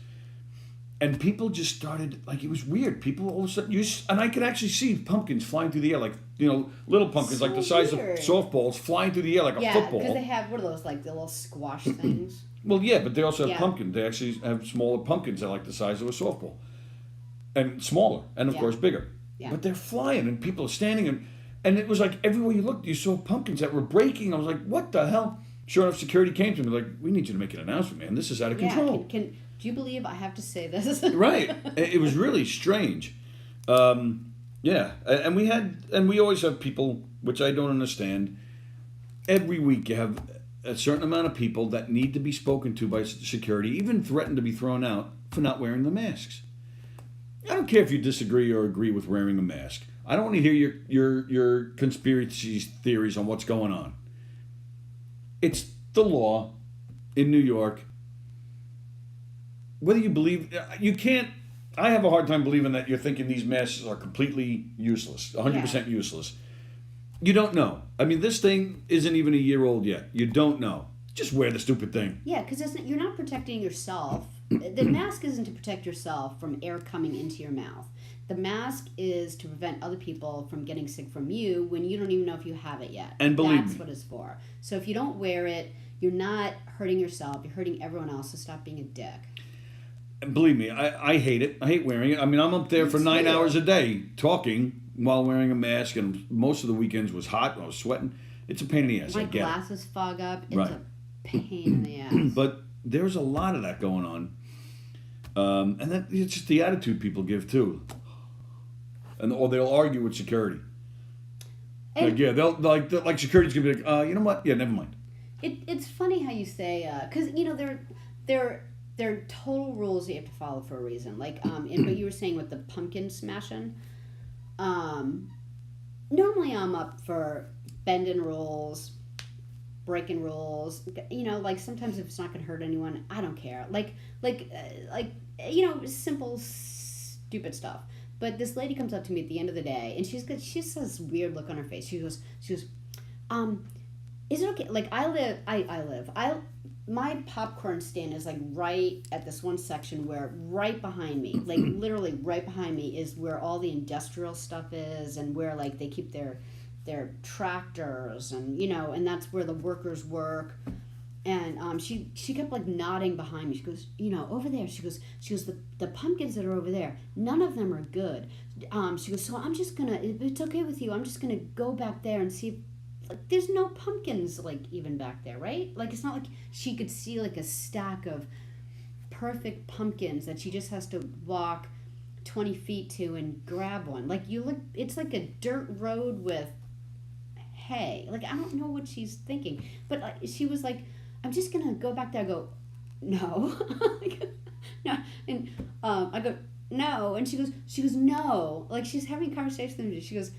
and people just started, like, it was weird. People all of a sudden, and I could actually see pumpkins flying through the air, like, little pumpkins, so like the size weird. of softballs, flying through the air like a football. Yeah, because they have, what are those, like the little squash things? Well, yeah, but they also have pumpkins. They actually have smaller pumpkins that are like the size of a softball. And smaller, and of course bigger. Yeah. But they're flying, and people are standing, and it was like everywhere you looked, you saw pumpkins that were breaking. I was like, what the hell? Sure enough, security came to me, like, we need you to make an announcement, man. This is out of control. Do you believe I have to say this? Right. It was really strange. Yeah. And we always have people, which I don't understand. Every week you have a certain amount of people that need to be spoken to by security, even threatened to be thrown out for not wearing the masks. I don't care if you disagree or agree with wearing a mask. I don't want to hear your conspiracy theories on what's going on. It's the law in New York. Whether you believe, you can't, I have a hard time believing that you're thinking these masks are completely useless, 100% useless. You don't know. I mean, this thing isn't even a year old yet. You don't know. Just wear the stupid thing. Yeah, because you're not protecting yourself. The mask isn't to protect yourself from air coming into your mouth. The mask is to prevent other people from getting sick from you when you don't even know if you have it yet. And believe That's what it's for. So if you don't wear it, you're not hurting yourself. You're hurting everyone else. So stop being a dick. And believe me, I hate it. I hate wearing it. I mean, I'm up there for 9 hours a day talking while wearing a mask, and most of the weekends was hot. I was sweating. It's a pain in the ass. My I get glasses fog up. It's right. a pain in the ass. But there's a lot of that going on. And that it's just the attitude people give too. Or they'll argue with security. And they'll like security's gonna be like, you know what? Yeah, never mind. It's funny how you say, because they're total rules you have to follow for a reason. Like, but you were saying with the pumpkin smashing. Normally I'm up for bending rules, breaking rules. Like sometimes if it's not gonna hurt anyone, I don't care. Like simple stupid stuff. But this lady comes up to me at the end of the day, and she has this weird look on her face. She goes, is it okay? Like my popcorn stand is like right at this one section where right behind me, like literally right behind me is where all the industrial stuff is, and where like they keep their tractors, and and that's where the workers work. And she kept like nodding behind me. She goes, over there. She goes the pumpkins that are over there, none of them are good. She goes, so I'm just gonna, if it's okay with you, I'm just gonna go back there and see if, like, there's no pumpkins like even back there, right? Like it's not like she could see like a stack of perfect pumpkins that she just has to walk 20 feet to and grab one. Like it's like a dirt road with hay. Like I don't know what she's thinking, but she was like, I'm just gonna go back there. I go, no, no, and I go, no, and she goes, no. Like she's having a conversation with me. She goes,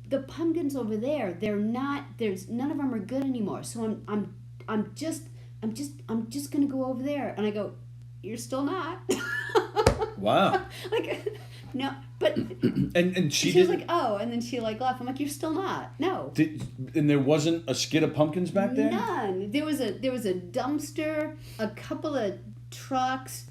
the pumpkins over there, there's none of them are good anymore. So I'm just gonna go over there. And I go, you're still not. Wow. Like, no, but and she was like, oh, and then she like laughed. I'm like, you're still not. No. And there wasn't a skid of pumpkins back there? None. There was a dumpster, a couple of trucks,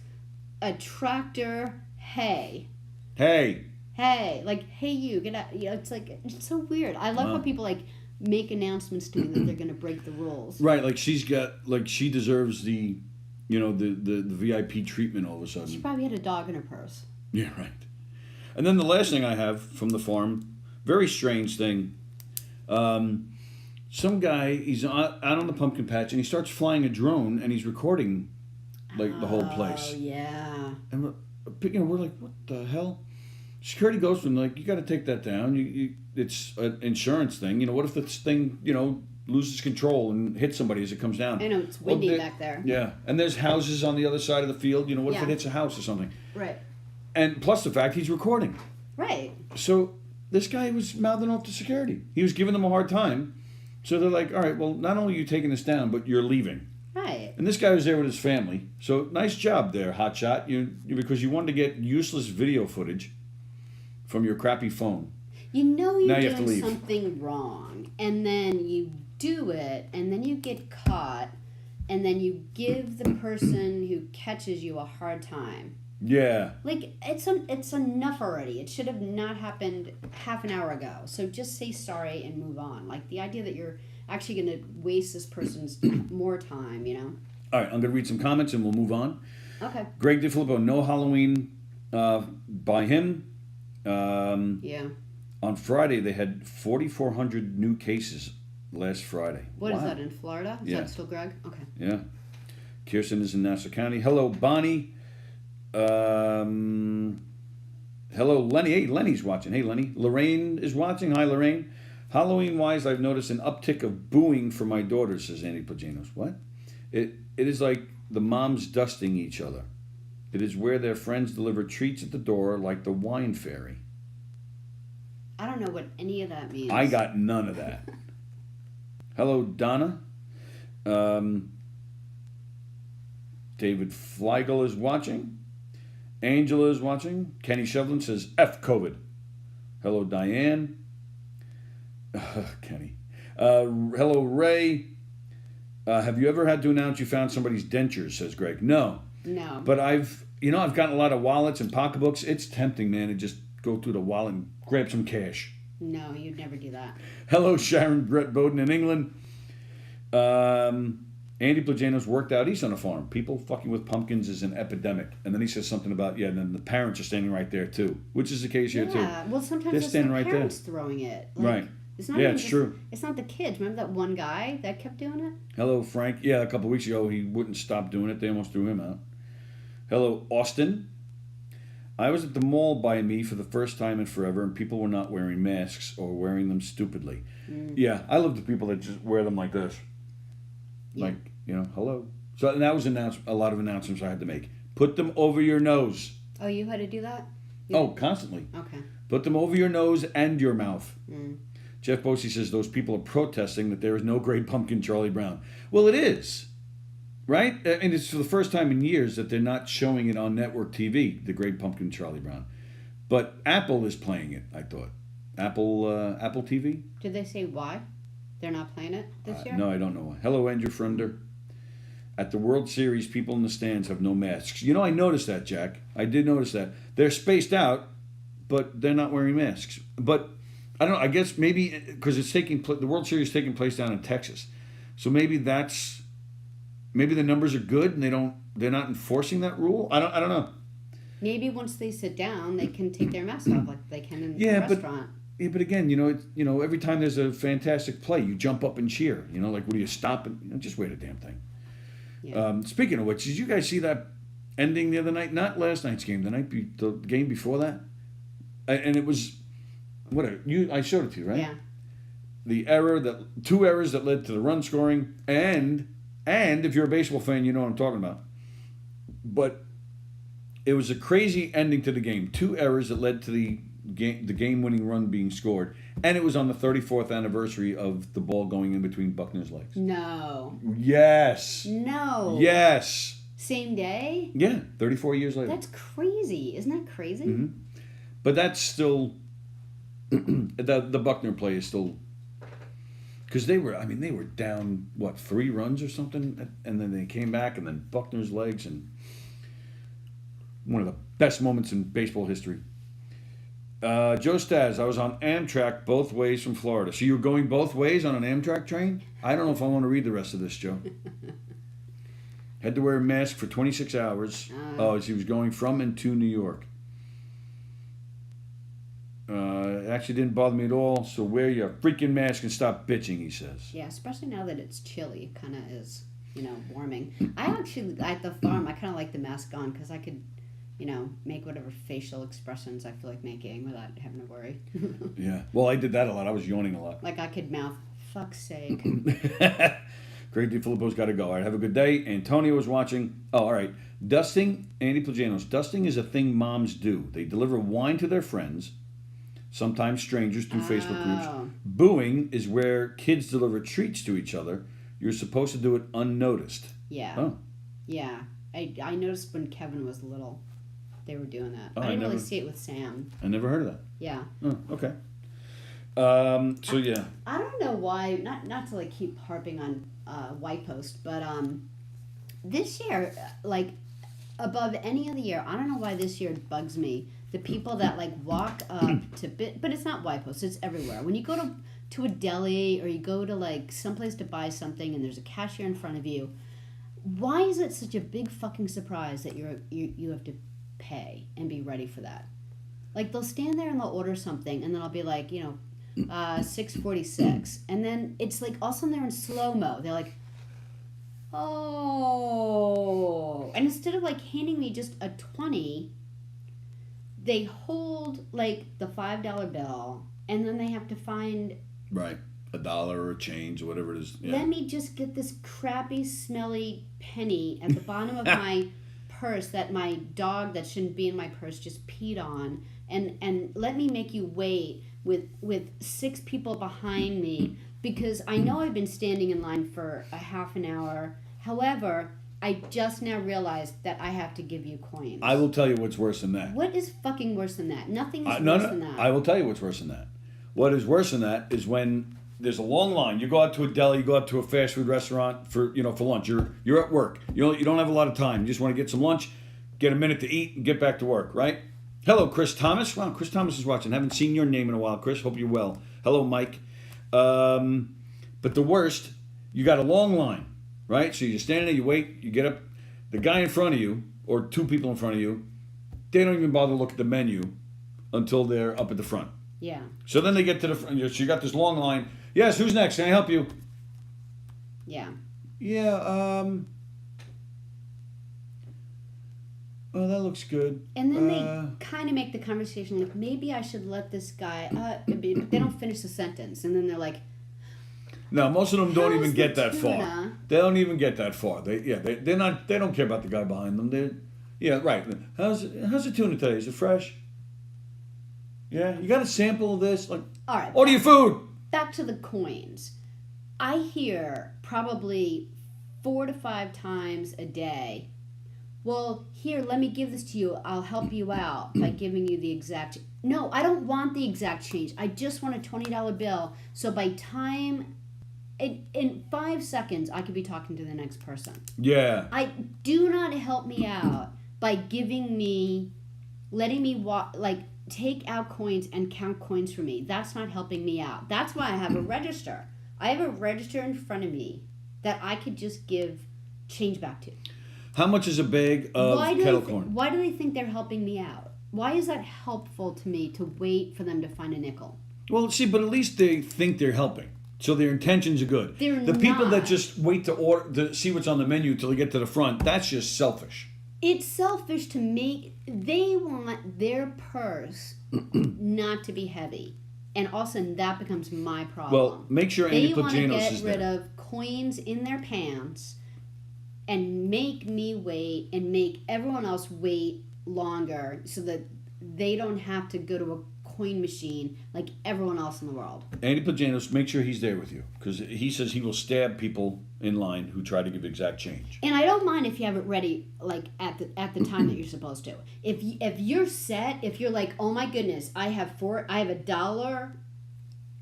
a tractor, hay. Hey, like, hey, you get out. It's like, it's so weird. I love how people like make announcements to me that they're going to break the rules. Right, like she deserves the, the VIP treatment all of a sudden. She probably had a dog in her purse. Yeah, right. And then the last thing I have from the farm, very strange thing. Some guy, he's out on the pumpkin patch, and he starts flying a drone, and he's recording, like, the whole place. Oh, yeah. And we're like, what the hell? Security goes to him, like, you got to take that down. It's an insurance thing. What if this thing, loses control and hits somebody as it comes down? I know, it's windy back there. Yeah, and there's houses on the other side of the field. What if it hits a house or something? Right. And plus the fact he's recording. Right. So this guy was mouthing off to security. He was giving them a hard time. So they're like, all right, well, not only are you taking this down, but you're leaving. Right. And this guy was there with his family. So nice job there, hotshot. Because you wanted to get useless video footage from your crappy phone. You're Now you have to doing leave. something wrong, and then you do it, and then you get caught, and then you give the person who catches you a hard time. Yeah. Like, it's enough already. It should have not happened half an hour ago. So just say sorry and move on. Like, the idea that you're actually going to waste this person's more time, you know? All right, I'm going to read some comments and we'll move on. Okay. Greg DeFilippo, no Halloween by him. Yeah. On Friday, they had 4,400 new cases last Friday. What is that, in Florida? Is that still Greg? Okay. Yeah. Kirsten is in Nassau County. Hello, Bonnie. Hello, Lenny. Hey, Lenny's watching. Hey, Lenny. Lorraine is watching. Hi, Lorraine. Halloween-wise, I've noticed an uptick of booing for my daughters, says Andy Plaginos. What? It is like the moms dusting each other. It is where their friends deliver treats at the door like the wine fairy. I don't know what any of that means. I got none of that. Hello, Donna. David Fleigel is watching. Angela is watching. Kenny Shevlin says, F COVID. Hello, Diane. Kenny. Hello, Ray. Have you ever had to announce you found somebody's dentures, says Greg. No. No. But I've gotten a lot of wallets and pocketbooks. It's tempting, man, to just go through the wallet and grab some cash. No, you'd never do that. Hello, Sharon Brett Bowden in England. Andy Plagianos worked out east on a farm. People fucking with pumpkins is an epidemic. And then he says something about, and then the parents are standing right there too, which is the case here too. Yeah, well, sometimes They're it's standing the right parents there. throwing it. Like, Right. It's not It's true. It's not the kids. Remember that one guy that kept doing it? Hello, Frank. Yeah, a couple of weeks ago, he wouldn't stop doing it. They almost threw him out. Hello, Austin. I was at the mall by me for the first time in forever, and people were not wearing masks or wearing them stupidly. Yeah, I love the people that just wear them like this. Yeah. Like, hello. So and that was a lot of announcements I had to make. Put them over your nose. Oh, you had to do that? Yeah. Oh, constantly. Okay. Put them over your nose and your mouth. Mm. Jeff Bosey says those people are protesting that there is no great pumpkin Charlie Brown. Well, it is. Right? And it's for the first time in years that they're not showing it on network TV, the Great Pumpkin Charlie Brown. But Apple is playing it, I thought. Apple TV? Did they say why they're not playing it this year? No, I don't know why. Hello, Andrew Frender. At the World Series, people in the stands have no masks. I noticed that, Jack. I did notice that. They're spaced out, but they're not wearing masks. But I don't know. I guess maybe because the World Series is taking place down in Texas, so maybe the numbers are good and they're not enforcing that rule. I don't know. Maybe once they sit down, they can take their mask off like they can in a restaurant. But again, every time there's a fantastic play, you jump up and cheer. Like, what do you stop and just wait a damn thing. Yeah. Speaking of which, did you guys see that ending the other night? Not last night's game, the game before that, and it was. I showed it to you, right? Yeah. Two errors that led to the run scoring, and if you're a baseball fan, you know what I'm talking about. But it was a crazy ending to the game. Two errors that led to the game-winning run being scored, and it was on the 34th anniversary of the ball going in between Buckner's legs. No. Yes. No. Yes. Same day? Yeah, 34 years later. That's crazy. Isn't that crazy? Mm-hmm. But that's still. The Buckner play is still because they were down 3 runs or something, and then they came back, and then Buckner's legs, and one of the best moments in baseball history. Joe Staz, I was on Amtrak both ways from Florida. So you were going both ways on an Amtrak train? I don't know if I want to read the rest of this, Joe. Had to wear a mask for 26 hours. As he was going from and to New York. It actually didn't bother me at all, so wear your freaking mask and stop bitching, he says. Yeah, especially now that it's chilly. It kind of is, warming. I actually, at the farm, I kind of like the mask on because I could, make whatever facial expressions I feel like making without having to worry. Yeah. Well, I did that a lot. I was yawning a lot. Like I could mouth, fuck's sake. Greg DeFilippo's got to go. All right, have a good day. Antonio was watching. Oh, all right. Dusting, Andy Plagianos, dusting is a thing moms do. They deliver wine to their friends, sometimes strangers through Facebook groups. Booing is where kids deliver treats to each other. You're supposed to do it unnoticed. Yeah. Oh. Yeah. I noticed when Kevin was little, they were doing that. Oh, I didn't really see it with Sam. I never heard of that. Yeah. Oh, okay. So yeah. I don't know why, not to like keep harping on White Post, but this year, like above any other year, I don't know why this year it bugs me. The people that like walk up to but it's not White Post, it's everywhere. When you go to a deli or you go to like someplace to buy something and there's a cashier in front of you, why is it such a big fucking surprise that you have to pay and be ready for that? Like they'll stand there and they'll order something and then I'll be like, $6.46, and then it's like all of a sudden they're in slow-mo. They're like, oh, and instead of like handing me just a 20, they hold like the $5 bill and then they have to find right $1 or a change or whatever it is. Yeah. Let me just get this crappy smelly penny at the bottom of my purse that my dog that shouldn't be in my purse just peed on, and let me make you wait with 6 people behind me because I know I've been standing in line for a half an hour. However, I just now realized that I have to give you coins. I will tell you what's worse than that. What is fucking worse than that? Nothing is worse than that. I will tell you what's worse than that. What is worse than that is when there's a long line. You go out to a deli, you go out to a fast food restaurant for lunch. You're at work. You don't have a lot of time. You just want to get some lunch, get a minute to eat, and get back to work, right? Hello, Chris Thomas. Wow, Chris Thomas is watching. Haven't seen your name in a while, Chris. Hope you're well. Hello, Mike. But the worst, you got a long line, right? So you're standing there, you wait, you get up. The guy in front of you, or 2 people in front of you, they don't even bother to look at the menu until they're up at the front. Yeah. So then they get to the front. So you got this long line. Yes, who's next? Can I help you? Yeah. Yeah, oh, that looks good. And then they kind of make the conversation like, maybe I should let this guy, but they don't finish the sentence. And then they're like, no, most of them don't even get that tuna? far. They don't even get that far. They don't care about the guy behind them. Yeah, right. How's the tuna today? Is it fresh? Yeah, you got a sample of this? Like, all right. Order your food. Back to the coins. I hear probably 4 to 5 times a day, well, here, let me give this to you. I'll help you out by giving you the exact... No, I don't want the exact change. I just want a $20 bill. So by time... In 5 seconds, I could be talking to the next person. Yeah. Do not help me out by giving me... Letting me take out coins and count coins for me. That's not helping me out. That's why I have a register. I have a register in front of me that I could just give change back to. How much is a bag of kettle corn? Why do they think they're helping me out? Why is that helpful to me to wait for them to find a nickel? Well, see, but at least they think they're helping. So their intentions are good. They're the not. people that just wait to order to see what's on the menu till they get to the front, that's just selfish. It's selfish to make... They want their purse not to be heavy. And also that becomes my problem. Well, make sure Andy Plagianos is there. They want to get rid of coins in their pants and make me wait and make everyone else wait longer so that they don't have to go to a coin machine like everyone else in the world. Andy Plagianos, make sure he's there with you because he says he will stab people in line who try to give exact change. And I don't mind if you have it ready like at the time that you're supposed to. If you're set, if you're like, oh my goodness, I have $1.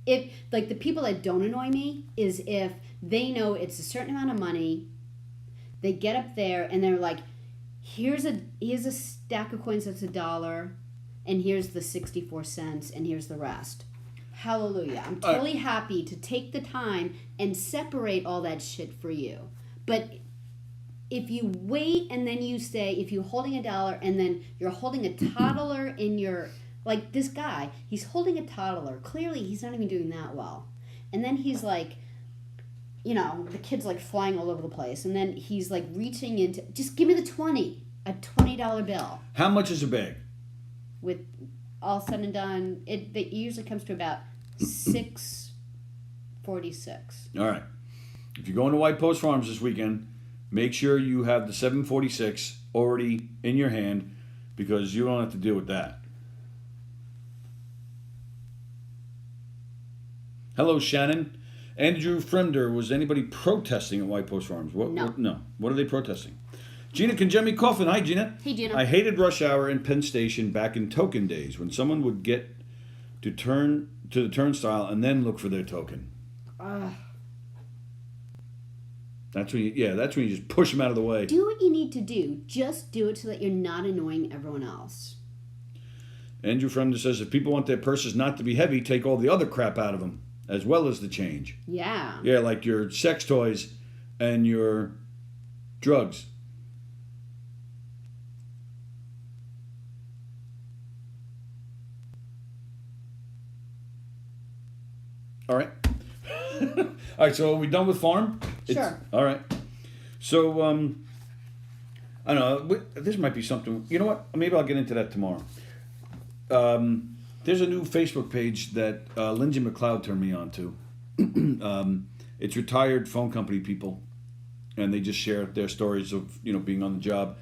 If like the people that don't annoy me is if they know it's a certain amount of money, they get up there and they're like, here's a stack of coins that's $1, and here's the 64 cents, and here's the rest. Hallelujah. I'm totally happy to take the time and separate all that shit for you. But if you wait and then you say, if you're holding $1 and then you're holding a toddler in your, like this guy, he's holding a toddler. Clearly he's not even doing that well. And then he's like, the kid's like flying all over the place. And then he's like reaching into, just give me the 20, a $20 bill. How much is a bag? With all said and done, it usually comes to about $6.46. All right. If you're going to White Post Farms this weekend, make sure you have the 746 already in your hand because you don't have to deal with that. Hello, Shannon. Andrew Fremder, was anybody protesting at White Post Farms? No. What are they protesting? Gina Conjemi Coffin. Hi, Gina. Hey, Gina. I hated rush hour in Penn Station back in token days when someone would get to turn to the turnstile and then look for their token. That's when you just push them out of the way. Do what you need to do. Just do it so that you're not annoying everyone else. Andrew Fremder says if people want their purses not to be heavy, take all the other crap out of them, as well as the change. Yeah. Yeah, like your sex toys and your drugs. All right. All right, so are we done with farm? Sure. All right. So, I don't know. This might be something. You know what? Maybe I'll get into that tomorrow. There's a new Facebook page that Lindsay McLeod turned me on to. It's retired phone company people, and they just share their stories of being on the job.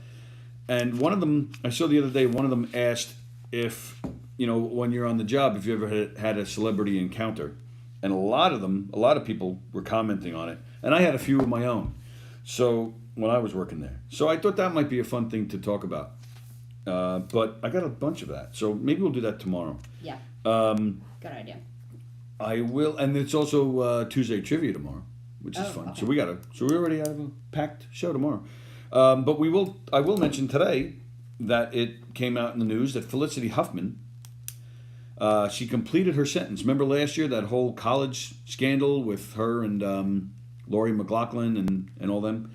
And one of them, I saw the other day, one of them asked if when you're on the job, if you ever had a celebrity encounter. And a lot of people were commenting on it. And I had a few of my own. So when I was working there. So I thought that might be a fun thing to talk about. But I got a bunch of that. So maybe we'll do that tomorrow. Yeah. Good idea. I will. And it's also Tuesday Trivia tomorrow, which is fun. Okay. So we already have a packed show tomorrow. But I will mention today that it came out in the news that Felicity Huffman, she completed her sentence. Remember last year, that whole college scandal with her and Lori McLaughlin and all them?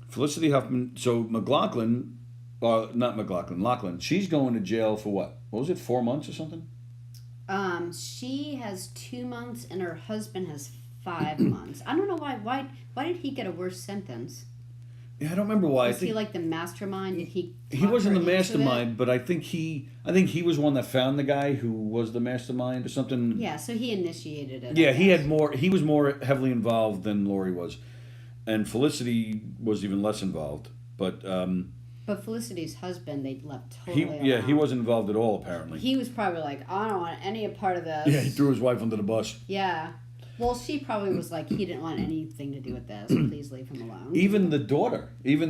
Felicity Huffman, so Lachlan, she's going to jail for what? What was it, 4 months or something? She has 2 months and her husband has 5 months. I don't know why did he get a worse sentence? Yeah, I don't remember why. Was he like the mastermind? Did he wasn't the mastermind, but I think he was one that found the guy who was the mastermind or something. Yeah, so he initiated it. Yeah, he was more heavily involved than Lori was. And Felicity was even less involved. But Felicity's husband, they left totally he wasn't involved at all, apparently. He was probably like, I don't want any part of this. Yeah, he threw his wife under the bus. Yeah. Well, she probably was like, he didn't want anything to do with this. Please leave him alone. Even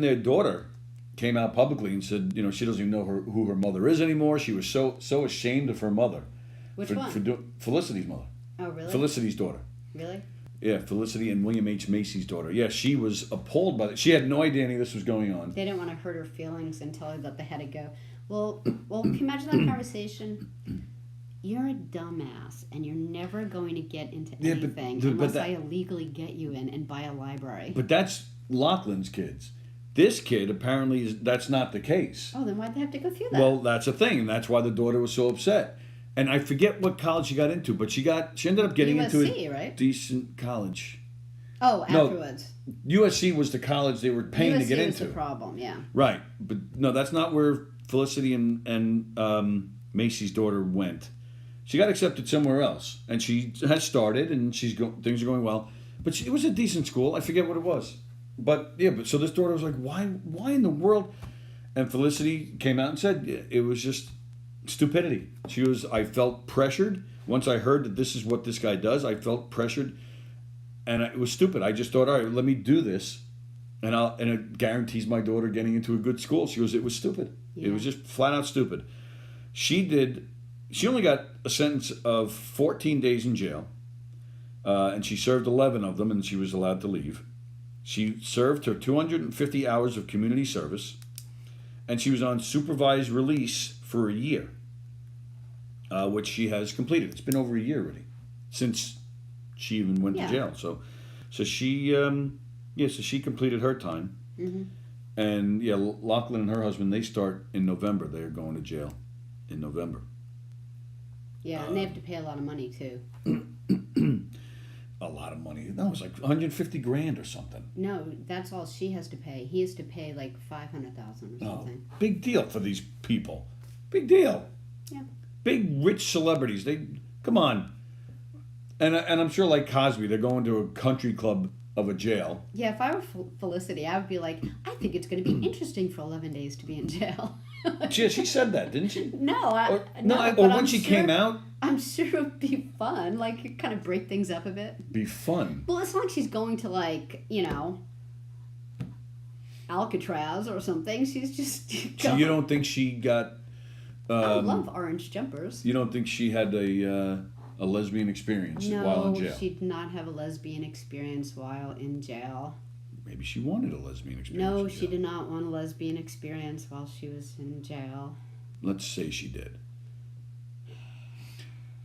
their daughter came out publicly and said, she doesn't even know who her mother is anymore. She was so ashamed of her mother. Which one? Felicity's mother. Oh, really? Felicity's daughter. Really? Yeah, Felicity and William H. Macy's daughter. Yeah, she was appalled by it. She had no idea any of this was going on. They didn't want to hurt her feelings until they had to go. Well, can you imagine that conversation? You're a dumbass, and you're never going to get into anything unless I illegally get you in and buy a library. But that's Lachlan's kids. This kid, apparently, that's not the case. Oh, then why'd they have to go through that? Well, that's a thing, and that's why the daughter was so upset. And I forget what college she got into, but she ended up getting into a right? decent college. Oh, afterwards. No, USC was the college they were paying to get into. USC was the problem, yeah. Right, but no, that's not where Felicity and Macy's daughter went. She got accepted somewhere else, and she has started, and things are going well. But it was a decent school. I forget what it was, but so this daughter was like, "Why in the world?" And Felicity came out and said it was just stupidity. I felt pressured once I heard that this is what this guy does. I felt pressured, and it was stupid. I just thought, all right, let me do this, and it guarantees my daughter getting into a good school. She goes, it was stupid. Yeah. It was just flat out stupid. She only got a sentence of 14 days in jail, and she served 11 of them, and she was allowed to leave. She served her 250 hours of community service, and she was on supervised release for a year, which she has completed. It's been over a year already since she even went to jail. So she completed her time, and Lachlan and her husband, they start in November. They're going to jail in November. Yeah, and they have to pay a lot of money too. A lot of money. That was like $150,000 or something. No, that's all she has to pay. He has to pay like $500,000 or something. Big deal for these people. Big deal. Yeah. Big rich celebrities. They come on. And I'm sure like Cosby, they're going to a country club of a jail. Yeah, if I were Felicity, I would be like, I think it's going to be interesting for 11 days to be in jail. She said that, didn't she? No, or when she came out. I'm sure it would be fun. Like, kind of break things up a bit. Be fun. Well, it's not like she's going to, like, Alcatraz or something. She's just... So you don't think she got... I love orange jumpers. You don't think she had a lesbian experience while in jail? No, she did not have a lesbian experience while in jail. Maybe she wanted a lesbian experience. No, she did not want a lesbian experience while she was in jail. Let's say she did.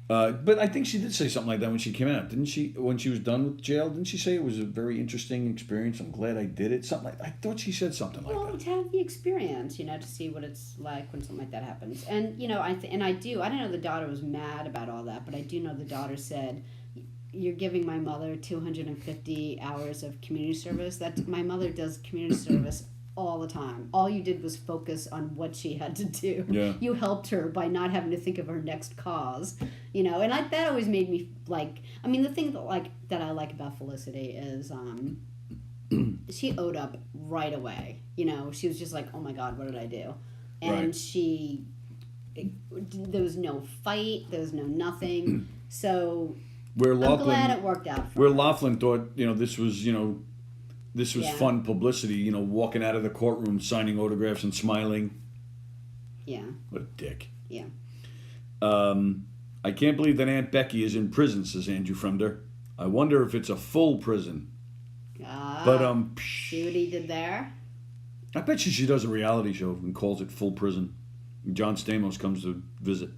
But I think she did say something like that when she came out, didn't she? When she was done with jail, didn't she say it was a very interesting experience? I'm glad I did it. Something like I thought she said something like that. Well, to have the experience, to see what it's like when something like that happens. And I didn't know the daughter was mad about all that, but I do know the daughter said, "You're giving my mother 250 hours of community service. That my mother does community service all the time. All you did was focus on what she had to do. Yeah. You helped her by not having to think of her next cause, and that always made me like. I mean, the thing that I like about Felicity is she owed up right away. She was just like, oh my God, what did I do? And there was no fight, there was no nothing. So I'm glad it worked out for her. Laughlin thought, this was, this was fun publicity, walking out of the courtroom, signing autographs and smiling. Yeah. What a dick. Yeah. I can't believe that Aunt Becky is in prison, says Andrew Fremder. I wonder if it's a full prison. But see what he did there? I bet she does a reality show and calls it Full Prison. John Stamos comes to visit.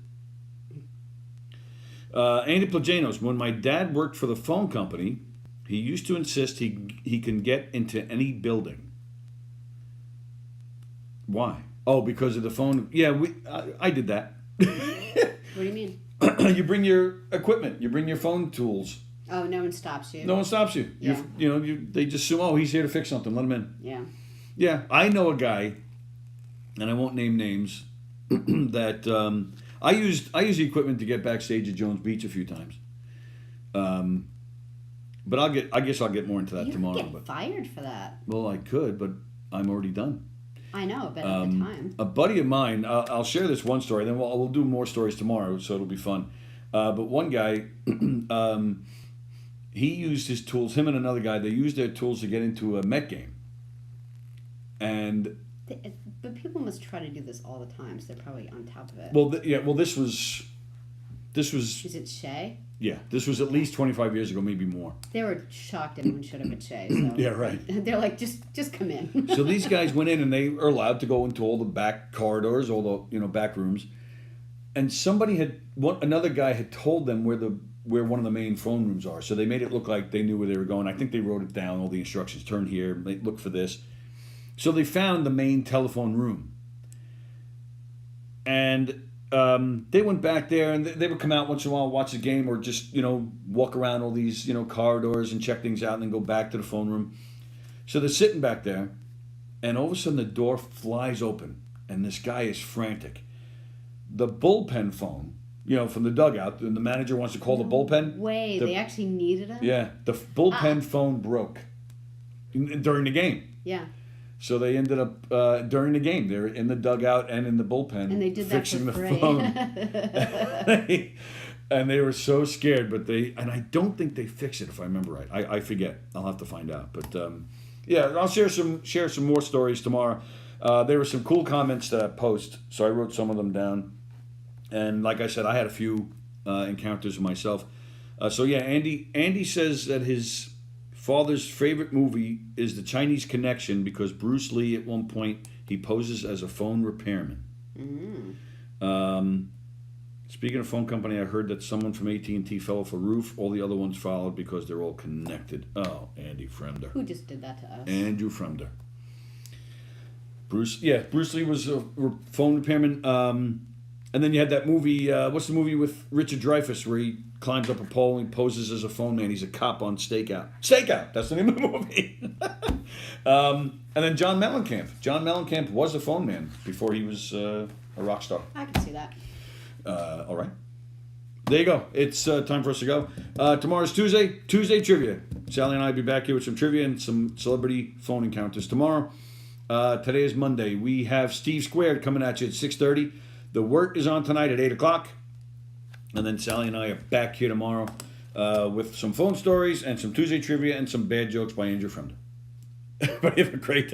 Andy Plajanos, when my dad worked for the phone company, he used to insist he can get into any building. Why? Oh, because of the phone. Yeah, I did that. What do you mean? You bring your equipment. You bring your phone tools. Oh, no one stops you. No one stops you. Yeah. They just assume, oh, he's here to fix something. Let him in. Yeah. Yeah, I know a guy, and I won't name names, that I used the equipment to get backstage at Jones Beach a few times. But I guess I'll get more into that tomorrow. You could get fired for that. Well, I could, but I'm already done. I know, but at the time. A buddy of mine, I'll share this one story, then we'll do more stories tomorrow, so it'll be fun. But one guy, he used his tools, him and another guy, they used their tools to get into a Met game. But people must try to do this all the time, so they're probably on top of it. Well, this was... Is it Shea? Yeah, this was at least 25 years ago, maybe more. They were shocked anyone showed up at Shea. So yeah, right. They're like, just come in. So these guys went in, and they are allowed to go into all the back corridors, all the back rooms. And another guy had told them where one of the main phone rooms are. So they made it look like they knew where they were going. I think they wrote it down, all the instructions. Turn here, look for this. So they found the main telephone room. And they went back there, and they would come out once in a while, watch the game, or just, walk around all these, corridors and check things out and then go back to the phone room. So they're sitting back there, and all of a sudden the door flies open, and this guy is frantic. The bullpen phone, from the dugout, and the manager wants to call the bullpen. Wait, they actually needed it? Yeah, the bullpen phone broke during the game. Yeah. So they ended up, during the game, they're in the dugout and in the bullpen, and they did fixing that for the free. phone. And they were so scared, and I don't think they fixed it, if I remember right. I forget. I'll have to find out. But I'll share some more stories tomorrow. There were some cool comments to that post, so I wrote some of them down. And like I said, I had a few encounters myself. Andy says that his father's favorite movie is The Chinese Connection because Bruce Lee, at one point, he poses as a phone repairman. Speaking of phone company, I heard that someone from AT&T fell off a roof. All the other ones followed because they're all connected. Oh, Andy Fremder. Who just did that to us? Andrew Fremder. Bruce Lee was a phone repairman. And then you had that movie, what's the movie with Richard Dreyfuss where he climbs up a pole and he poses as a phone man. He's a cop on Stakeout. Stakeout! That's the name of the movie. And then John Mellencamp. John Mellencamp was a phone man before he was a rock star. I can see that. All right. There you go. It's time for us to go. Tomorrow's Tuesday. Tuesday trivia. Sallie and I will be back here with some trivia and some celebrity phone encounters tomorrow. Today is Monday. We have Steve Squared coming at you at 6:30. The Wort is on tonight at 8 o'clock. And then Sallie and I are back here tomorrow with some phone stories and some Tuesday trivia and some bad jokes by Andrew Fremder. Everybody have a great day.